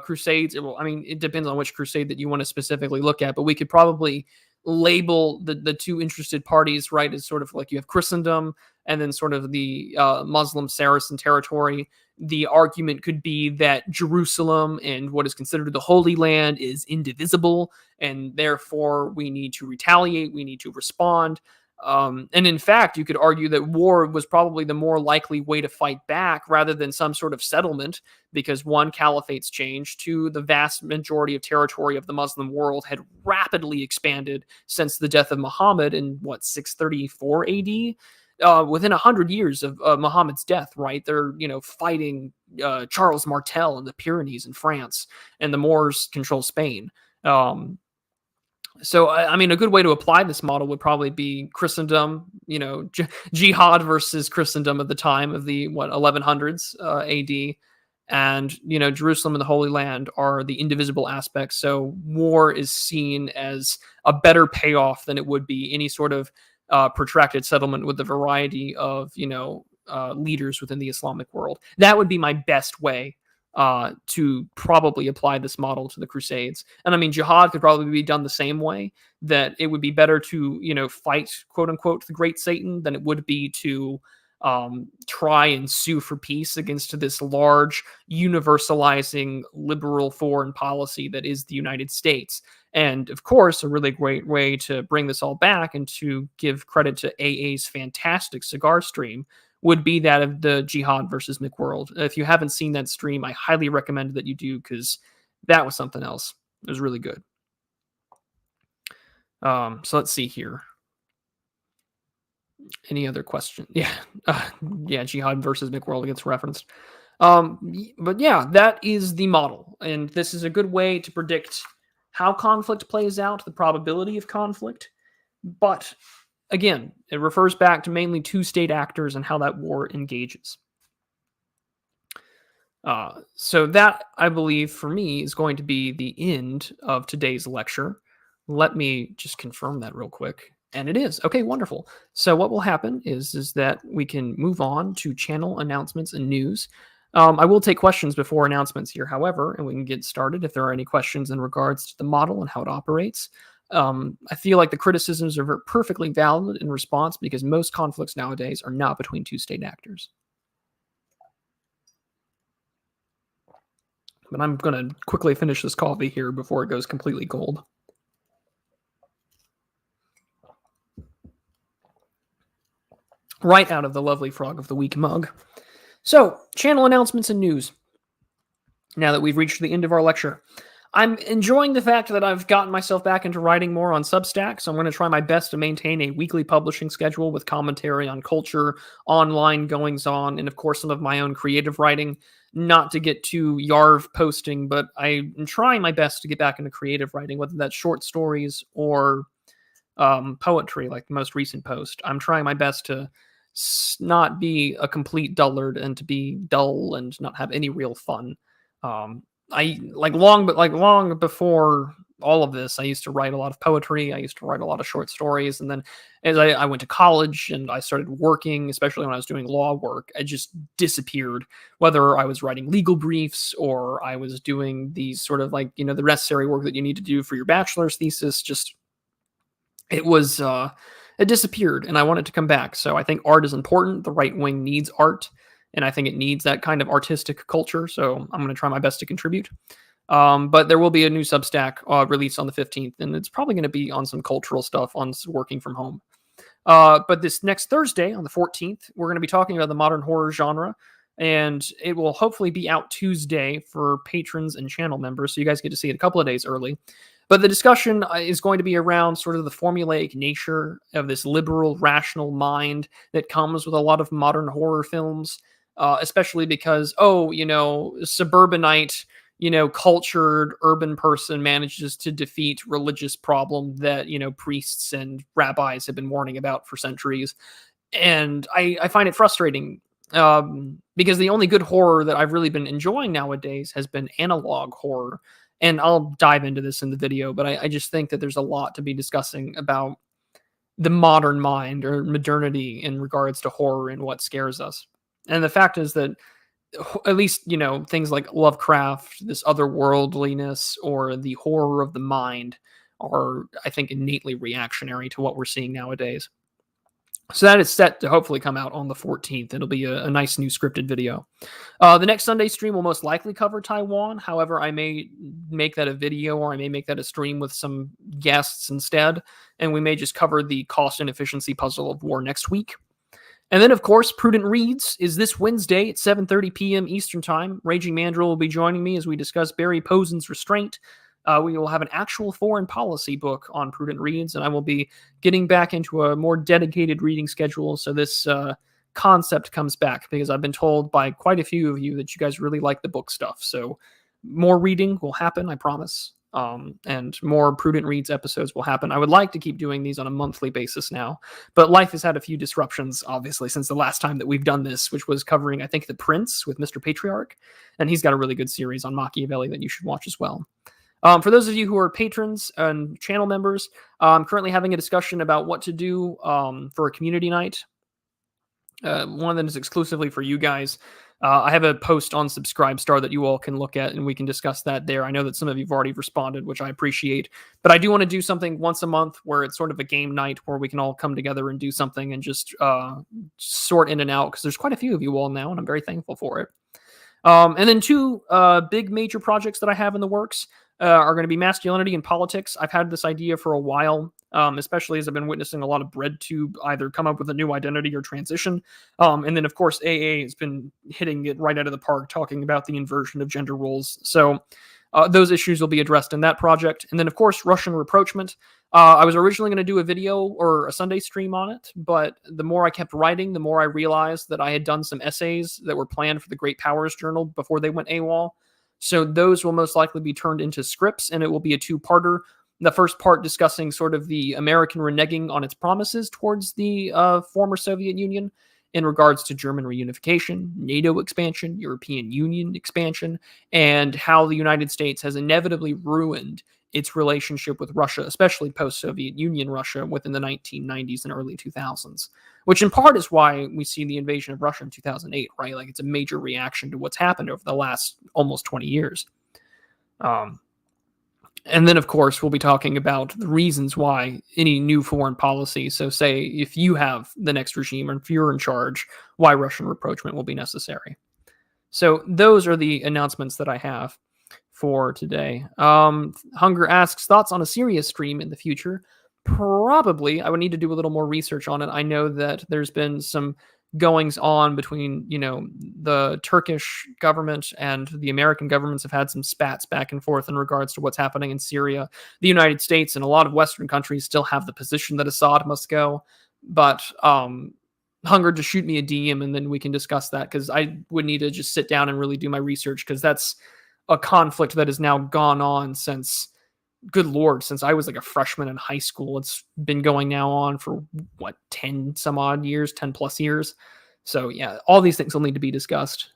Speaker 1: crusades, it depends on which crusade that you want to specifically look at, but we could probably label the two interested parties, right, as sort of like you have Christendom and then sort of the Muslim Saracen territory. The argument could be that Jerusalem and what is considered the Holy Land is indivisible, and therefore we need to retaliate, we need to respond. And in fact, you could argue that war was probably the more likely way to fight back rather than some sort of settlement, because one, caliphates changed, two, the vast majority of territory of the Muslim world had rapidly expanded since the death of Muhammad in 634 AD. Within 100 years of Muhammad's death, right? They're, fighting Charles Martel in the Pyrenees in France, and the Moors control Spain. So, a good way to apply this model would probably be Christendom, jihad versus Christendom at the time of the 1100s AD, and Jerusalem and the Holy Land are the indivisible aspects. So war is seen as a better payoff than it would be any sort of protracted settlement with a variety of leaders within the Islamic world. That would be my best way to probably apply this model to the Crusades. And I mean, jihad could probably be done the same way, that it would be better to, fight, quote unquote, the great Satan than it would be to try and sue for peace against this large, universalizing, liberal foreign policy that is the United States. And of course, a really great way to bring this all back and to give credit to AA's fantastic cigar stream would be that of the Jihad versus McWorld. If you haven't seen that stream, I highly recommend that you do, because that was something else. It was really good. So let's see here. Any other question? Yeah. Jihad versus McWorld gets referenced. But yeah, that is the model. And this is a good way to predict how conflict plays out, the probability of conflict. But again, it refers back to mainly two state actors and how that war engages. So that, I believe, for me, is going to be the end of today's lecture. Let me just confirm that real quick. And it is. Okay, wonderful. So what will happen is that we can move on to channel announcements and news. I will take questions before announcements here, however, and we can get started if there are any questions in regards to the model and how it operates. I feel like the criticisms are perfectly valid in response, because most conflicts nowadays are not between two state actors. But I'm going to quickly finish this coffee here before it goes completely cold. Right out of the lovely Frog of the Week mug. So, channel announcements and news. Now that we've reached the end of our lecture, I'm enjoying the fact that I've gotten myself back into writing more on Substack, so I'm going to try my best to maintain a weekly publishing schedule with commentary on culture, online goings-on, and of course some of my own creative writing. Not to get too Yarv posting, but I'm trying my best to get back into creative writing, whether that's short stories or poetry, like the most recent post. I'm trying my best to not be a complete dullard and to be dull and not have any real fun. Long before all of this, I used to write a lot of poetry. I used to write a lot of short stories. And then as I went to college and I started working, especially when I was doing law work, I just disappeared. Whether I was writing legal briefs or I was doing these sort of the necessary work that you need to do for your bachelor's thesis, it disappeared, and I want it to come back. So I think art is important. The right wing needs art, and I think it needs that kind of artistic culture. So I'm going to try my best to contribute. But there will be a new Substack released on the 15th, and it's probably going to be on some cultural stuff on working from home. But this next Thursday, on the 14th, we're going to be talking about the modern horror genre, and it will hopefully be out Tuesday for patrons and channel members, so you guys get to see it a couple of days early. But the discussion is going to be around sort of the formulaic nature of this liberal, rational mind that comes with a lot of modern horror films, especially because, suburbanite, cultured urban person manages to defeat religious problem that, priests and rabbis have been warning about for centuries. And I find it frustrating because the only good horror that I've really been enjoying nowadays has been analog horror. And I'll dive into this in the video, but I just think that there's a lot to be discussing about the modern mind or modernity in regards to horror and what scares us. And the fact is that at least, things like Lovecraft, this otherworldliness, or the horror of the mind are, I think, innately reactionary to what we're seeing nowadays. So that is set to hopefully come out on the 14th. It'll be a nice new scripted video. The next Sunday stream will most likely cover Taiwan. However, I may make that a video, or I may make that a stream with some guests instead. And we may just cover the cost and efficiency puzzle of war next week. And then, of course, Prudent Reads is this Wednesday at 7:30 p.m. Eastern Time. Raging Mandrill will be joining me as we discuss Barry Posen's Restraint. We will have an actual foreign policy book on Prudent Reads, and I will be getting back into a more dedicated reading schedule so this concept comes back, because I've been told by quite a few of you that you guys really like the book stuff. So more reading will happen, I promise, and more Prudent Reads episodes will happen. I would like to keep doing these on a monthly basis now, but life has had a few disruptions, obviously, since the last time that we've done this, which was covering, I think, The Prince with Mr. Patriarch, and he's got a really good series on Machiavelli that you should watch as well. For those of you who are patrons and channel members, I'm currently having a discussion about what to do for a community night. One of them is exclusively for you guys. I have a post on Subscribestar that you all can look at, and we can discuss that there. I know that some of you have already responded, which I appreciate. But I do want to do something once a month where it's sort of a game night where we can all come together and do something and just sort in and out, because there's quite a few of you all now, and I'm very thankful for it. And then two big major projects that I have in the works are going to be masculinity and politics. I've had this idea for a while, especially as I've been witnessing a lot of BreadTube either come up with a new identity or transition. And then, of course, AA has been hitting it right out of the park, talking about the inversion of gender roles. So those issues will be addressed in that project. And then, of course, Russian rapprochement. I was originally going to do a video or a Sunday stream on it, but the more I kept writing, the more I realized that I had done some essays that were planned for the Great Powers Journal before they went AWOL. So those will most likely be turned into scripts, and it will be a two-parter. The first part discussing sort of the American reneging on its promises towards the former Soviet Union in regards to German reunification, NATO expansion, European Union expansion, and how the United States has inevitably ruined its relationship with Russia, especially post-Soviet Union Russia within the 1990s and early 2000s, which in part is why we see the invasion of Russia in 2008, right? Like, it's a major reaction to what's happened over the last almost 20 years. And then, of course, we'll be talking about the reasons why any new foreign policy, so say if you have the next regime or if you're in charge, why Russian rapprochement will be necessary. So those are the announcements that I have for today. Hunger asks, thoughts on a serious stream in the future? Probably. I would need to do a little more research on it. I know that there's been some goings on between, the Turkish government and the American governments have had some spats back and forth in regards to what's happening in Syria. The United States and a lot of Western countries still have the position that Assad must go, but Hunger, just shoot me a DM and then we can discuss that, because I would need to just sit down and really do my research, because that's a conflict that has now gone on since, good Lord, since I was like a freshman in high school. It's been going now on for 10 some odd years, 10 plus years. So yeah, all these things will need to be discussed.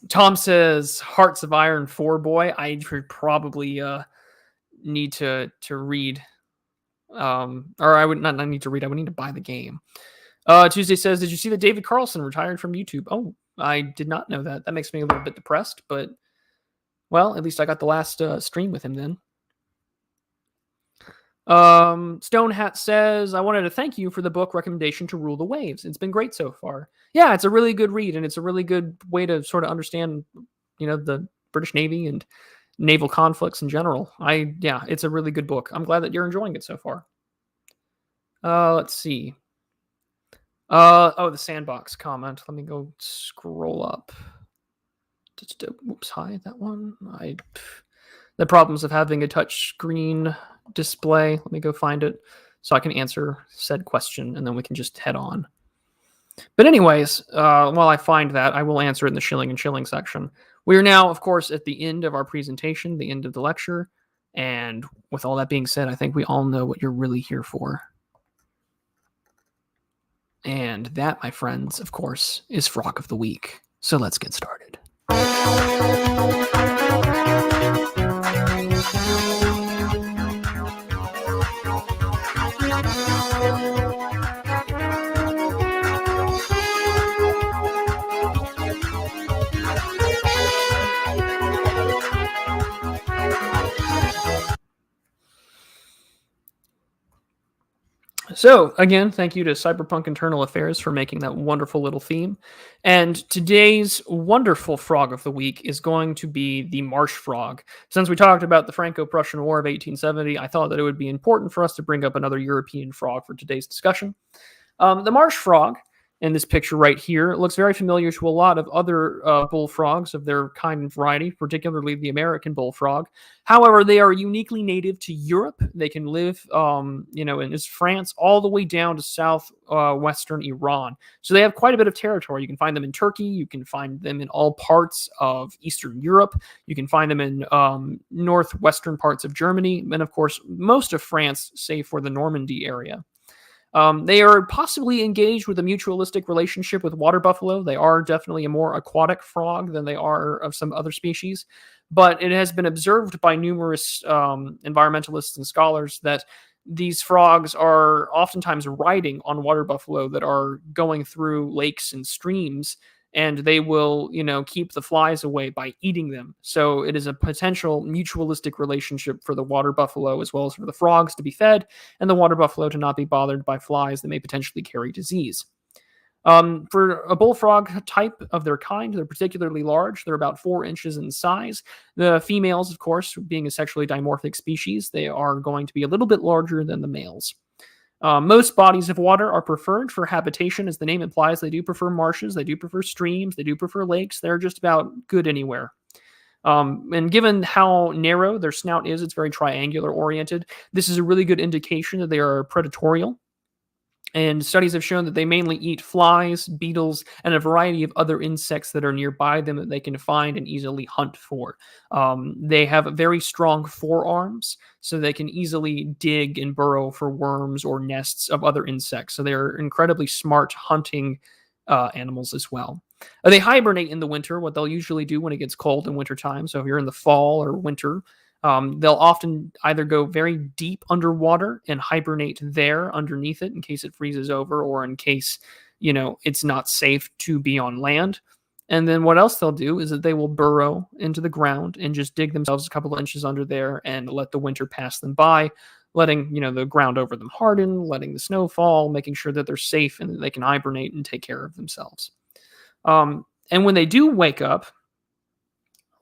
Speaker 1: Tom says Hearts of Iron 4 boy. I should probably need to read, or I would not need to read. I would need to buy the game. Tuesday says, did you see that David Carlson retired from YouTube? Oh, I did not know that. That makes me a little bit depressed, but well, at least I got the last stream with him then. Stone Hat says, I wanted to thank you for the book recommendation to Rule the Waves. It's been great so far. Yeah, it's a really good read, and it's a really good way to sort of understand, the British Navy and naval conflicts in general. It's a really good book. I'm glad that you're enjoying it so far. Let's see. The sandbox comment. Let me go scroll up. Whoops, hide that one. The problems of having a touch screen display. Let me go find it so I can answer said question, and then we can just head on. But anyways, while I find that, I will answer it in the shilling and chilling section. We are now, of course, at the end of our presentation, the end of the lecture. And with all that being said, I think we all know what you're really here for. And that, my friends, of course, is Frog of the Week. So let's get started. So, again, thank you to Cyberpunk Internal Affairs for making that wonderful little theme. And today's wonderful Frog of the Week is going to be the marsh frog. Since we talked about the Franco-Prussian War of 1870, I thought that it would be important for us to bring up another European frog for today's discussion. The marsh frog, in this picture right here, looks very familiar to a lot of other bullfrogs of their kind and variety, particularly the American bullfrog. However, they are uniquely native to Europe. They can live, in France all the way down to southwestern Iran. So they have quite a bit of territory. You can find them in Turkey. You can find them in all parts of Eastern Europe. You can find them in northwestern parts of Germany. And, of course, most of France, save for the Normandy area. They are possibly engaged with a mutualistic relationship with water buffalo. They are definitely a more aquatic frog than they are of some other species. But it has been observed by numerous environmentalists and scholars that these frogs are oftentimes riding on water buffalo that are going through lakes and streams, and they will, keep the flies away by eating them. So it is a potential mutualistic relationship for the water buffalo as well as for the frogs to be fed, and the water buffalo to not be bothered by flies that may potentially carry disease. For a bullfrog type of their kind, they're particularly large. They're about 4 inches in size. The females, of course, being a sexually dimorphic species, they are going to be a little bit larger than the males. Most bodies of water are preferred for habitation. As the name implies, they do prefer marshes, they do prefer streams, they do prefer lakes. They're just about good anywhere. And given how narrow their snout is, it's very triangular oriented. This is a really good indication that they are predatorial. And studies have shown that they mainly eat flies, beetles, and a variety of other insects that are nearby them that they can find and easily hunt for. They have very strong forearms, so they can easily dig and burrow for worms or nests of other insects. So they're incredibly smart hunting animals as well. They hibernate in the winter, what they'll usually do when it gets cold in wintertime. So if you're in the fall or winter, they'll often either go very deep underwater and hibernate there underneath it in case it freezes over or in case, it's not safe to be on land. And then what else they'll do is that they will burrow into the ground and just dig themselves a couple of inches under there and let the winter pass them by, letting, the ground over them harden, letting the snow fall, making sure that they're safe and that they can hibernate and take care of themselves. And when they do wake up,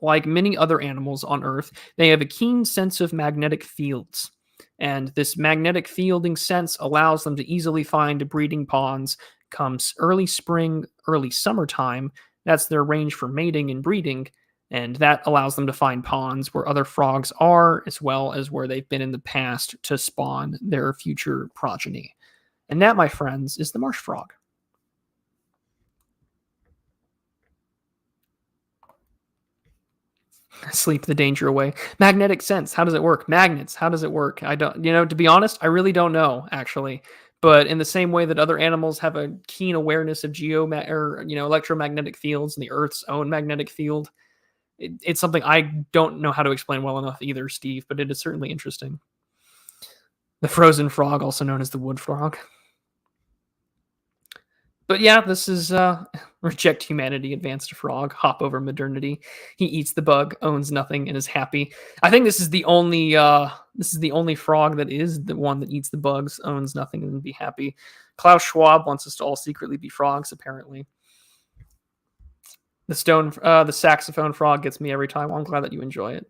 Speaker 1: like many other animals on Earth, they have a keen sense of magnetic fields. And this magnetic fielding sense allows them to easily find breeding ponds comes early spring, early summertime. That's their range for mating and breeding. And that allows them to find ponds where other frogs are, as well as where they've been in the past to spawn their future progeny. And that, my friends, is the marsh frog. Sleep the danger away. Magnetic sense. How does it work? Magnets. How does it work? I don't, to be honest, I really don't know, actually. But in the same way that other animals have a keen awareness of electromagnetic fields and the Earth's own magnetic field, it's something I don't know how to explain well enough either, Steve, but it is certainly interesting. The frozen frog, also known as the wood frog. But yeah, this is reject humanity, advance to frog, hop over modernity. He eats the bug, owns nothing, and is happy. I think this is the only frog that is the one that eats the bugs, owns nothing, and be happy. Klaus Schwab wants us to all secretly be frogs, apparently. The saxophone frog gets me every time. Well, I'm glad that you enjoy it.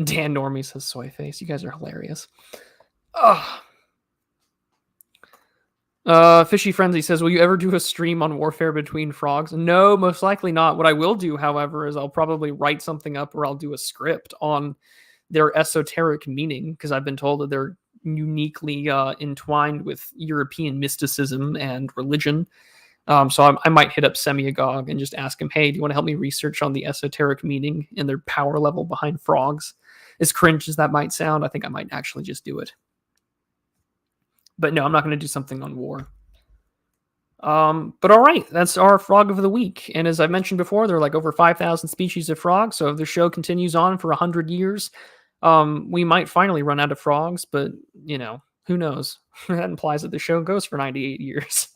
Speaker 1: Dan Normie says soy face. You guys are hilarious. Ugh. Fishy Frenzy says, will you ever do a stream on warfare between frogs? No, most likely not. What I will do, however, is I'll probably write something up or I'll do a script on their esoteric meaning, because I've been told that they're uniquely entwined with European mysticism and religion. So I might hit up Semiagog and just ask him, hey, do you want to help me research on the esoteric meaning and their power level behind frogs? As cringe as that might sound, I think I might actually just do it. But no, I'm not going to do something on war. But all right, that's our frog of the week. And as I mentioned before, there are like over 5,000 species of frogs. So if the show continues on for 100 years, we might finally run out of frogs. But, who knows? That implies that the show goes for 98 years.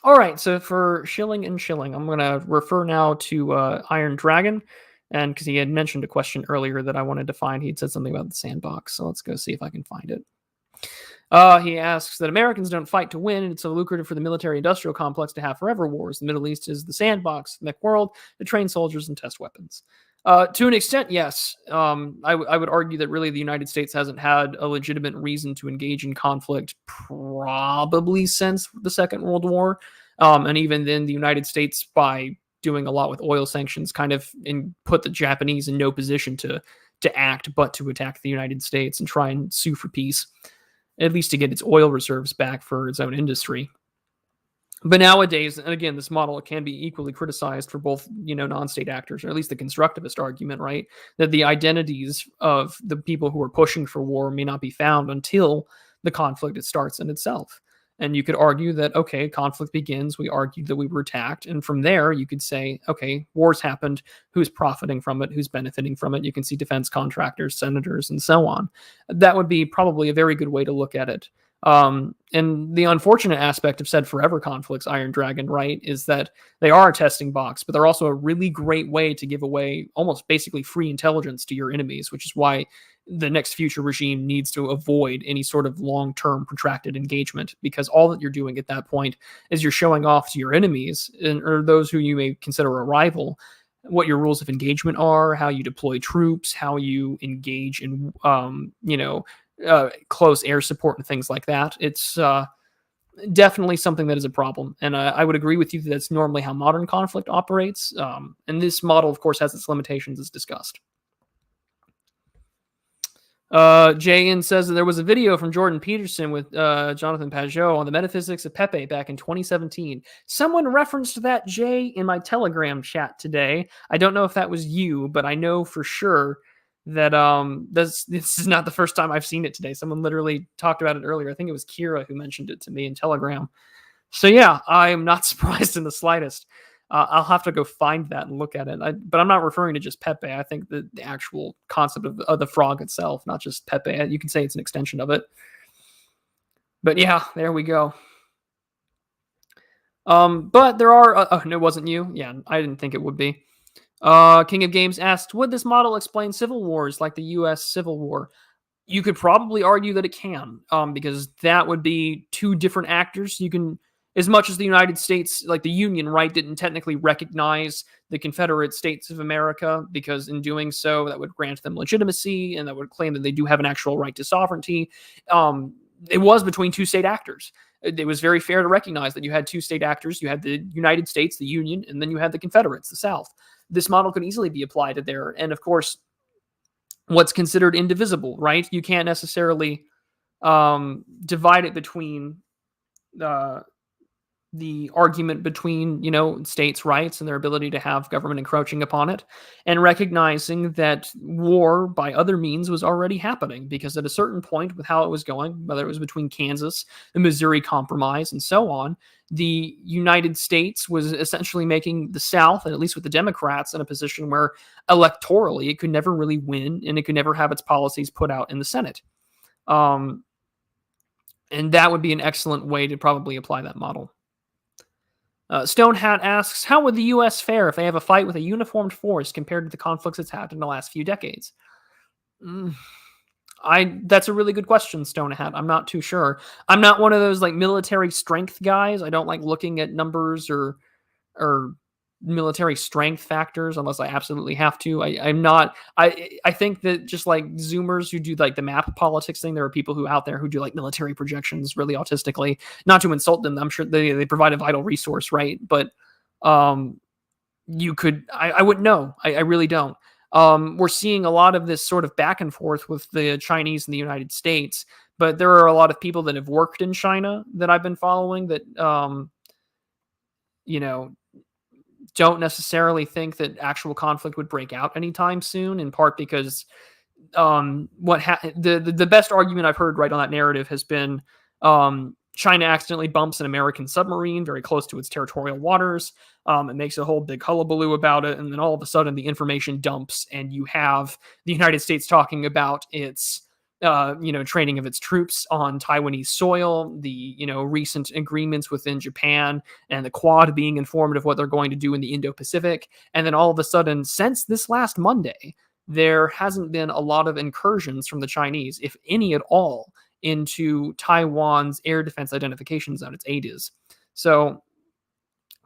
Speaker 1: All right, so for Shilling and Shilling, I'm going to refer now to Iron Dragon. And because he had mentioned a question earlier that I wanted to find, he'd said something about the sandbox. So let's go see if I can find it. He asks that Americans don't fight to win, and it's so lucrative for the military-industrial complex to have forever wars. The Middle East is the sandbox, the mech world, to train soldiers and test weapons. To an extent, yes. I would argue that really the United States hasn't had a legitimate reason to engage in conflict probably since the Second World War. And even then, the United States, by doing a lot with oil sanctions, kind of put the Japanese in no position to act but to attack the United States and try and sue for peace, at least to get its oil reserves back for its own industry. But nowadays, and again, this model can be equally criticized for both, non-state actors, or at least the constructivist argument, right? That the identities of the people who are pushing for war may not be found until the conflict starts in itself. And you could argue that, okay, conflict begins. We argued that we were attacked. And from there, you could say, okay, wars happened. Who's profiting from it? Who's benefiting from it? You can see defense contractors, senators, and so on. That would be probably a very good way to look at it. And the unfortunate aspect of said forever conflicts, Iron Dragon, right, is that they are a testing box, but they're also a really great way to give away almost basically free intelligence to your enemies, which is why the next future regime needs to avoid any sort of long-term protracted engagement, because all that you're doing at that point is you're showing off to your enemies or those who you may consider a rival what your rules of engagement are, how you deploy troops, how you engage in, close air support and things like that. It's definitely something that is a problem. And I would agree with you that that's normally how modern conflict operates. And this model, of course, has its limitations as discussed. Jayan says that there was a video from Jordan Peterson with Jonathan Pajot on the metaphysics of Pepe back in 2017. Someone referenced that, Jay, in my Telegram chat today. I don't know if that was you, but I know for sure that this is not the first time I've seen it today. Someone literally talked about it earlier. I think it was Kira who mentioned it to me in Telegram. So yeah, I am not surprised in the slightest. I'll have to go find that and look at it. But I'm not referring to just Pepe. I think the actual concept of the frog itself, not just Pepe. You can say it's an extension of it. But yeah, there we go. But there are... no, it wasn't you? Yeah, I didn't think it would be. King of Games asked, would this model explain civil wars like the U.S. Civil War? You could probably argue that it can, because that would be two different actors. You can... As much as the United States, like the Union, right, didn't technically recognize the Confederate States of America, because in doing so, that would grant them legitimacy and that would claim that they do have an actual right to sovereignty. It was between two state actors. It was very fair to recognize that you had two state actors. You had the United States, the Union, and then you had the Confederates, the South. This model could easily be applied to there. And of course, what's considered indivisible, right? You can't necessarily divide it between the argument between, states' rights and their ability to have government encroaching upon it, and recognizing that war by other means was already happening, because at a certain point with how it was going, whether it was between Kansas, the Missouri Compromise, and so on, the United States was essentially making the South, and at least with the Democrats, in a position where electorally it could never really win, and it could never have its policies put out in the Senate. And that would be an excellent way to probably apply that model. Stonehat asks, how would the U.S. fare if they have a fight with a uniformed force compared to the conflicts it's had in the last few decades? That's a really good question, Stonehat. I'm not too sure. I'm not one of those like military strength guys. I don't like looking at numbers or military strength factors unless I absolutely have to. I'm not. I think that just like Zoomers who do like the map politics thing, there are people who out there who do like military projections really autistically. Not to insult them, I'm sure they provide a vital resource, right? But you could. I wouldn't know. I really don't. We're seeing a lot of this sort of back and forth with the Chinese and the United States, but there are a lot of people that have worked in China that I've been following that don't necessarily think that actual conflict would break out anytime soon, in part because the best argument I've heard right on that narrative has been China accidentally bumps an American submarine very close to its territorial waters. It makes a whole big hullabaloo about it, and then all of a sudden the information dumps, and you have the United States talking about its training of its troops on Taiwanese soil, the, recent agreements within Japan, and the Quad being informed of what they're going to do in the Indo-Pacific. And then all of a sudden, since this last Monday, there hasn't been a lot of incursions from the Chinese, if any at all, into Taiwan's air defense identification zone, its ADIZ. So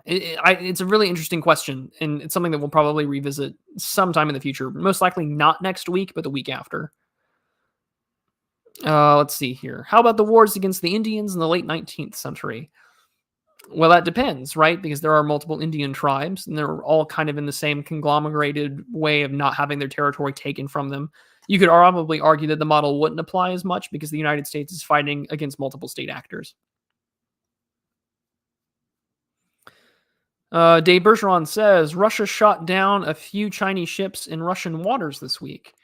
Speaker 1: it's a really interesting question, and it's something that we'll probably revisit sometime in the future. Most likely not next week, but the week after. Let's see here. How about the wars against the Indians in the late 19th century? Well, that depends, right? Because there are multiple Indian tribes, and they're all kind of in the same conglomerated way of not having their territory taken from them. You could probably argue that the model wouldn't apply as much because the United States is fighting against multiple state actors. Dave Bergeron says, Russia shot down a few Chinese ships in Russian waters this week.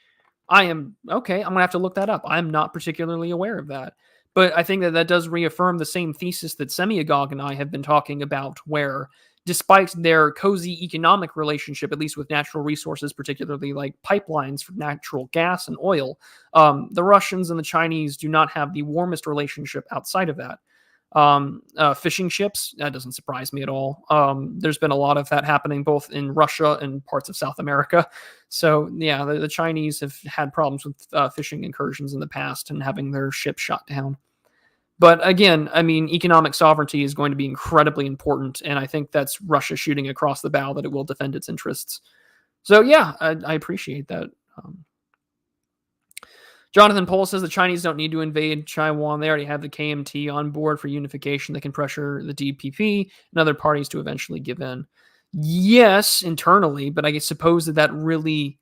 Speaker 1: I'm going to have to look that up. I'm not particularly aware of that. But I think that that does reaffirm the same thesis that Semiagog and I have been talking about, where despite their cozy economic relationship, at least with natural resources, particularly like pipelines for natural gas and oil, the Russians and the Chinese do not have the warmest relationship outside of that. Fishing ships, that doesn't surprise me at all. There's been a lot of that happening both in Russia and parts of South America. So yeah, the Chinese have had problems with fishing incursions in the past and having their ships shot down. But again, I mean, economic sovereignty is going to be incredibly important, and I think that's Russia shooting across the bow that it will defend its interests. So yeah, I appreciate that. Jonathan Pohl says the Chinese don't need to invade Taiwan. They already have the KMT on board for unification. They can pressure the DPP and other parties to eventually give in. Yes, internally, but I suppose that really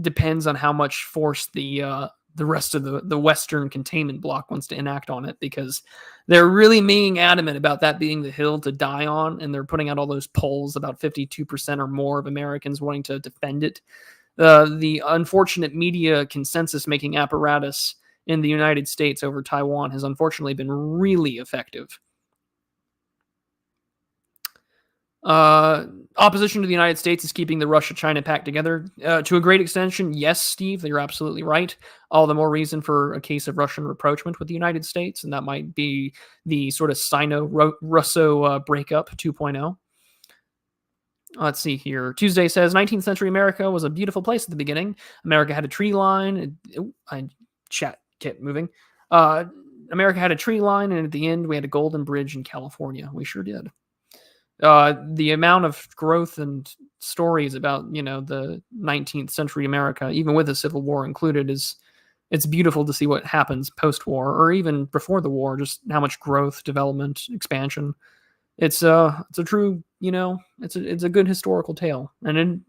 Speaker 1: depends on how much force the rest of the Western containment bloc wants to enact on it, because they're really being adamant about that being the hill to die on, and they're putting out all those polls about 52% or more of Americans wanting to defend it. The unfortunate media consensus-making apparatus in the United States over Taiwan has unfortunately been really effective. Opposition to the United States is keeping the Russia-China pact together. To a great extension, yes, Steve, you're absolutely right. All the more reason for a case of Russian rapprochement with the United States, and that might be the sort of Sino-Russo breakup 2.0. Let's see here. Tuesday says 19th century America was a beautiful place at the beginning. America had a tree line. Chat kept moving. America had a tree line, and at the end, we had a golden bridge in California. We sure did. The amount of growth and stories about, the 19th century America, even with the Civil War included, it's beautiful to see what happens post-war or even before the war, just how much growth, development, expansion. It's a true, it's a good historical tale. And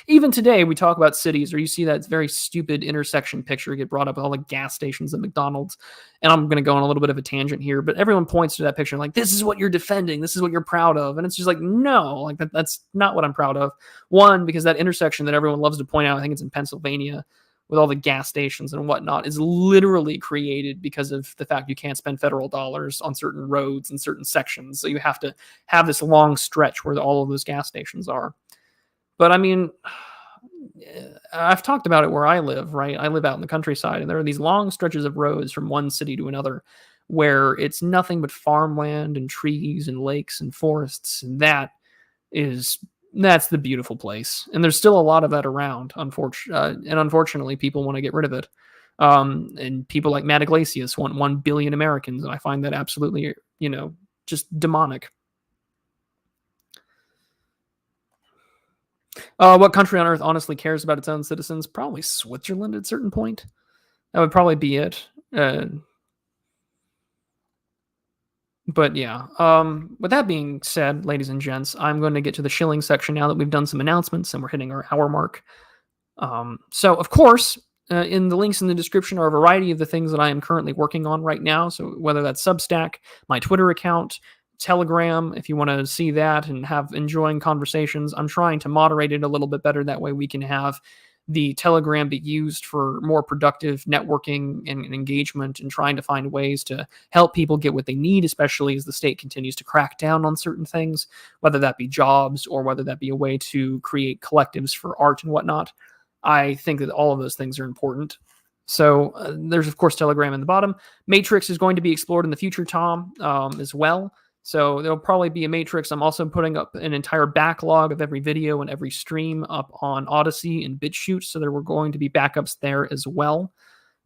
Speaker 1: even today, we talk about cities, or you see that very stupid intersection picture get brought up with all the gas stations at McDonald's. And I'm going to go on a little bit of a tangent here, but everyone points to that picture like, this is what you're defending. This is what you're proud of. And it's just like, no, like that's not what I'm proud of. One, because that intersection that everyone loves to point out, I think it's in Pennsylvania, with all the gas stations and whatnot, is literally created because of the fact you can't spend federal dollars on certain roads and certain sections. So you have to have this long stretch where all of those gas stations are. But I mean, I've talked about it where I live, right? I live out in the countryside, and there are these long stretches of roads from one city to another where it's nothing but farmland and trees and lakes and forests. And that's the beautiful place. And there's still a lot of that around, unfortunately, people want to get rid of it. And people like Matt Iglesias want 1 billion Americans, and I find that absolutely, just demonic. What country on earth honestly cares about its own citizens? Probably Switzerland at a certain point. That would probably be it. But yeah, with that being said, ladies and gents, I'm going to get to the shilling section now that we've done some announcements and we're hitting our hour mark. So, of course, in the links in the description are a variety of the things that I am currently working on right now. So whether that's Substack, my Twitter account, Telegram, if you want to see that and have enjoying conversations. I'm trying to moderate it a little bit better. That way we can have the Telegram be used for more productive networking and engagement, and trying to find ways to help people get what they need, especially as the state continues to crack down on certain things, whether that be jobs or whether that be a way to create collectives for art and whatnot. I think that all of those things are important. So there's, of course, Telegram in the bottom. Matrix is going to be explored in the future, Tom, as well. So there'll probably be a Matrix. I'm also putting up an entire backlog of every video and every stream up on Odyssey and BitChute. So there were going to be backups there as well.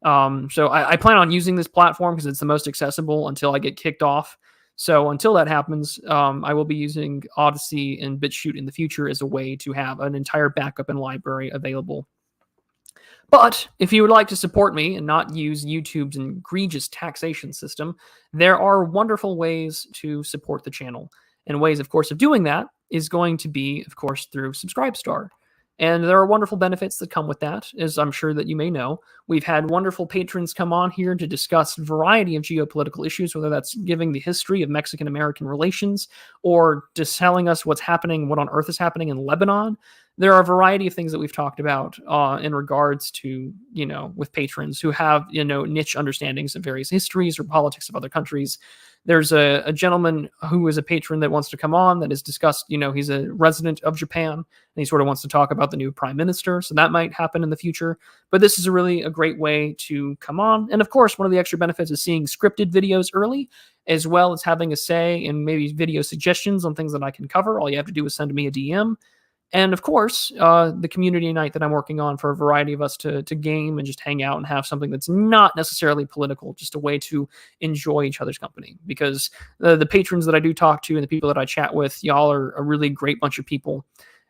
Speaker 1: So I plan on using this platform because it's the most accessible until I get kicked off. So until that happens, I will be using Odyssey and BitChute in the future as a way to have an entire backup and library available. But if you would like to support me and not use YouTube's egregious taxation system, there are wonderful ways to support the channel. And ways, of course, of doing that is going to be, of course, through Subscribestar. And there are wonderful benefits that come with that, as I'm sure that you may know. We've had wonderful patrons come on here to discuss a variety of geopolitical issues, whether that's giving the history of Mexican-American relations or just telling us what's happening, what on earth is happening in Lebanon. there are a variety of things that we've talked about in regards to, with patrons who have, niche understandings of various histories or politics of other countries. There's a gentleman who is a patron that wants to come on that has discussed, he's a resident of Japan and he sort of wants to talk about the new prime minister. So that might happen in the future. But this is a great way to come on. And of course, one of the extra benefits is seeing scripted videos early, as well as having a say in maybe video suggestions on things that I can cover. All you have to do is send me a DM. And of course, the community night that I'm working on for a variety of us to game and just hang out and have something that's not necessarily political, just a way to enjoy each other's company. Because the patrons that I do talk to and the people that I chat with, y'all are a really great bunch of people.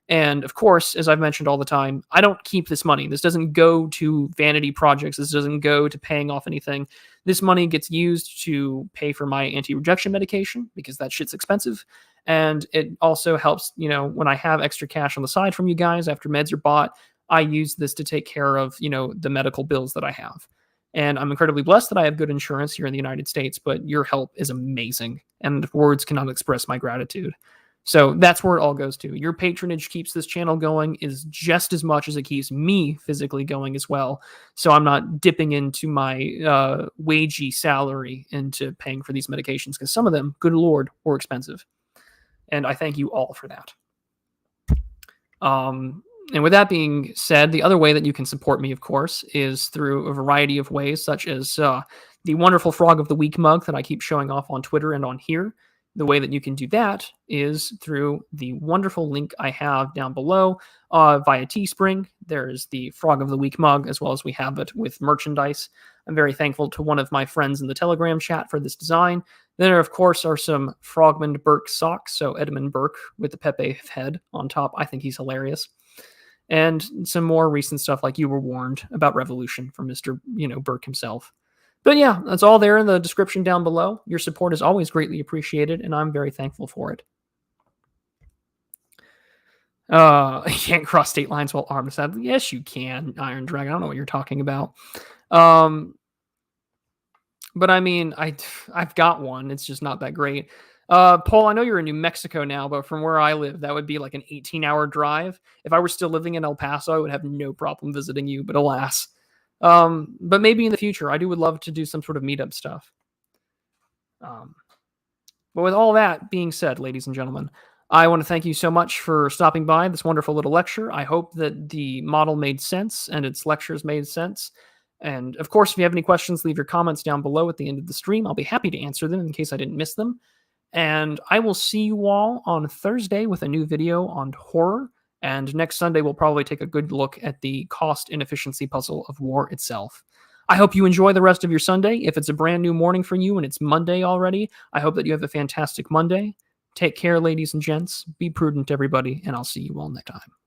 Speaker 1: And of course, as I've mentioned all the time, I don't keep this money. This doesn't go to vanity projects. This doesn't go to paying off anything. This money gets used to pay for my anti-rejection medication because that shit's expensive. And it also helps, when I have extra cash on the side from you guys after meds are bought, I use this to take care of, the medical bills that I have. And I'm incredibly blessed that I have good insurance here in the United States, but your help is amazing. And words cannot express my gratitude. So that's where it all goes to. Your patronage keeps this channel going is just as much as it keeps me physically going as well. So I'm not dipping into my wagey salary into paying for these medications because some of them, good Lord, were expensive. And I thank you all for that. And with that being said, the other way that you can support me, of course, is through a variety of ways, such as the wonderful Frog of the Week mug that I keep showing off on Twitter and on here. The way that you can do that is through the wonderful link I have down below via Teespring. There's the Frog of the Week mug, as well as we have it with merchandise. I'm very thankful to one of my friends in the Telegram chat for this design. There, of course, are some Frogman Burke socks, so Edmund Burke with the Pepe head on top. I think he's hilarious. And some more recent stuff like You Were Warned about Revolution from Mr. Burke himself. But yeah, that's all there in the description down below. Your support is always greatly appreciated, and I'm very thankful for it. You can't cross state lines while armed. Yes, you can, Iron Dragon. I don't know what you're talking about. But I mean, I've got one. It's just not that great. Paul, I know you're in New Mexico now, but from where I live, that would be like an 18-hour drive. If I were still living in El Paso, I would have no problem visiting you, but alas. But maybe in the future, I would love to do some sort of meetup stuff. But with all that being said, ladies and gentlemen, I want to thank you so much for stopping by this wonderful little lecture. I hope that the model made sense and its lectures made sense. And of course, if you have any questions, leave your comments down below at the end of the stream. I'll be happy to answer them in case I didn't miss them. And I will see you all on Thursday with a new video on horror. And next Sunday, we'll probably take a good look at the cost and efficiency puzzle of war itself. I hope you enjoy the rest of your Sunday. If it's a brand new morning for you and it's Monday already, I hope that you have a fantastic Monday. Take care, ladies and gents. Be prudent, everybody, and I'll see you all next time.